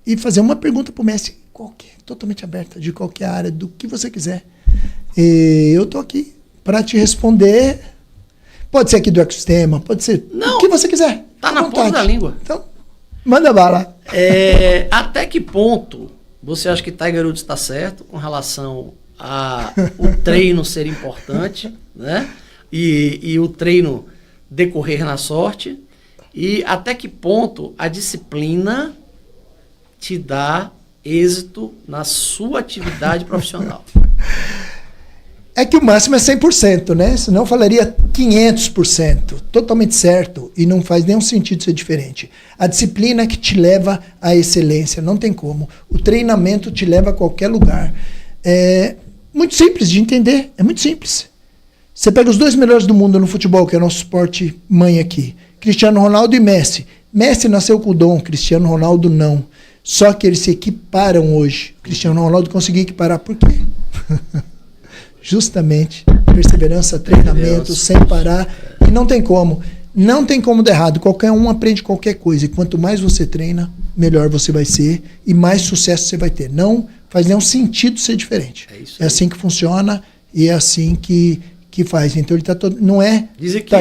e fazer uma pergunta para o mestre, totalmente aberta, de qualquer área, do que você quiser. E eu estou aqui para te responder. Pode ser aqui do ecossistema, pode ser o que você quiser. Tá na ponta da língua. Então, manda bala. Até que ponto você acha que Tiger Woods está certo com relação a o treino ser importante, né? E o treino decorrer na sorte? E até que ponto a disciplina te dá êxito na sua atividade profissional? É que o máximo é 100%, né? Senão eu falaria 500%. Totalmente certo. E não faz nenhum sentido ser diferente. A disciplina é que te leva à excelência. Não tem como. O treinamento te leva a qualquer lugar. É muito simples de entender. É muito simples. Você pega os 2 melhores do mundo no futebol, que é o nosso esporte mãe aqui. Cristiano Ronaldo e Messi. Messi nasceu com o dom, Cristiano Ronaldo não. Só que eles se equiparam hoje. Cristiano Ronaldo conseguiu equiparar. Por quê? Justamente. Perseverança, treinamento, sem parar. E não tem como. Não tem como dar errado. Qualquer um aprende qualquer coisa. E quanto mais você treina, melhor você vai ser e mais sucesso você vai ter. Não faz nenhum sentido ser diferente. É assim que funciona e é assim que faz. Então ele está todo. Não é. Dizem que,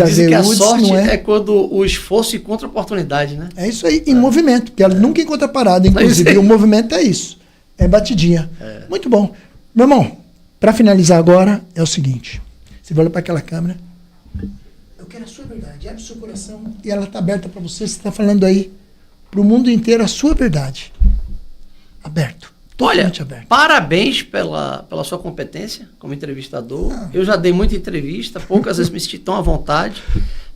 dizem que a sorte é quando o esforço encontra oportunidade, né? É isso aí, em movimento, porque ela nunca encontra parada. Inclusive, o movimento é isso. É batidinha. Muito bom. Meu irmão, para finalizar agora, é o seguinte. Você vai olhar para aquela câmera. Eu quero a sua verdade. Abre o seu coração e ela está aberta para você. Você está falando aí para o mundo inteiro a sua verdade. Aberto. Olha, parabéns pela sua competência como entrevistador. Eu já dei muita entrevista, poucas vezes me senti tão à vontade.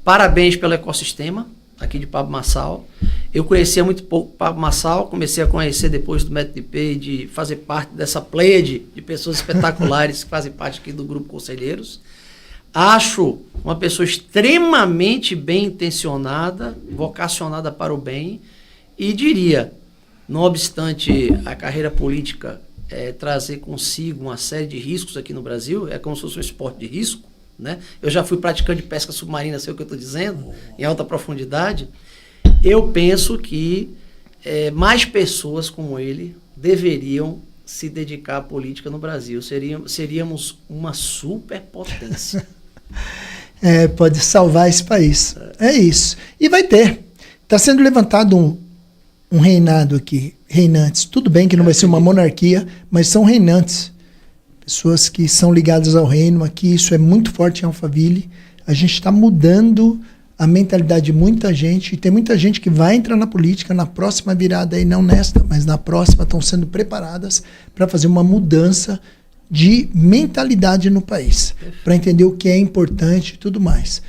Parabéns pelo ecossistema aqui de Pablo Marçal. Eu conhecia muito pouco Pablo Marçal, comecei a conhecer depois do Método IP, de fazer parte dessa pleiade de pessoas espetaculares que fazem parte aqui do Grupo Conselheiros. Acho uma pessoa extremamente bem intencionada, vocacionada para o bem e diria... Não obstante a carreira política trazer consigo uma série de riscos aqui no Brasil, é como se fosse um esporte de risco, né? Eu já fui praticante de pesca submarina, sei o que eu estou dizendo, em alta profundidade. Eu penso que mais pessoas como ele deveriam se dedicar à política no Brasil. Seríamos uma superpotência. Pode salvar esse país. É isso. E vai ter. Está sendo levantado um reinado aqui, reinantes. Tudo bem que não vai ser uma monarquia, mas são reinantes. Pessoas que são ligadas ao reino aqui, isso é muito forte em Alphaville. A gente está mudando a mentalidade de muita gente, e tem muita gente que vai entrar na política na próxima virada, aí não nesta, mas na próxima, estão sendo preparadas para fazer uma mudança de mentalidade no país, para entender o que é importante e tudo mais.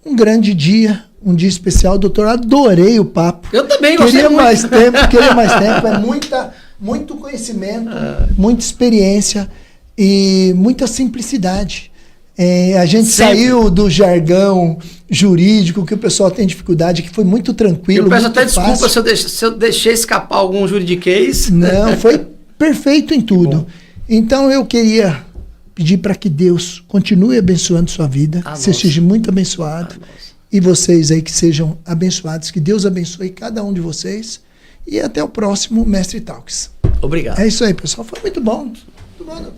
Um grande dia, um dia especial, doutor, adorei o papo. Eu também gostei Queria mais tempo, é muito conhecimento, muita experiência e muita simplicidade. A gente saiu do jargão jurídico que o pessoal tem dificuldade, que foi muito tranquilo. Eu peço até desculpa se eu deixei escapar algum juridiquês. Não, foi perfeito em tudo. Então eu queria pedir para que Deus continue abençoando sua vida, que você seja muito abençoado. E vocês aí que sejam abençoados, que Deus abençoe cada um de vocês. E até o próximo Mestre Talks. Obrigado. É isso aí, pessoal. Foi muito bom. Muito bom.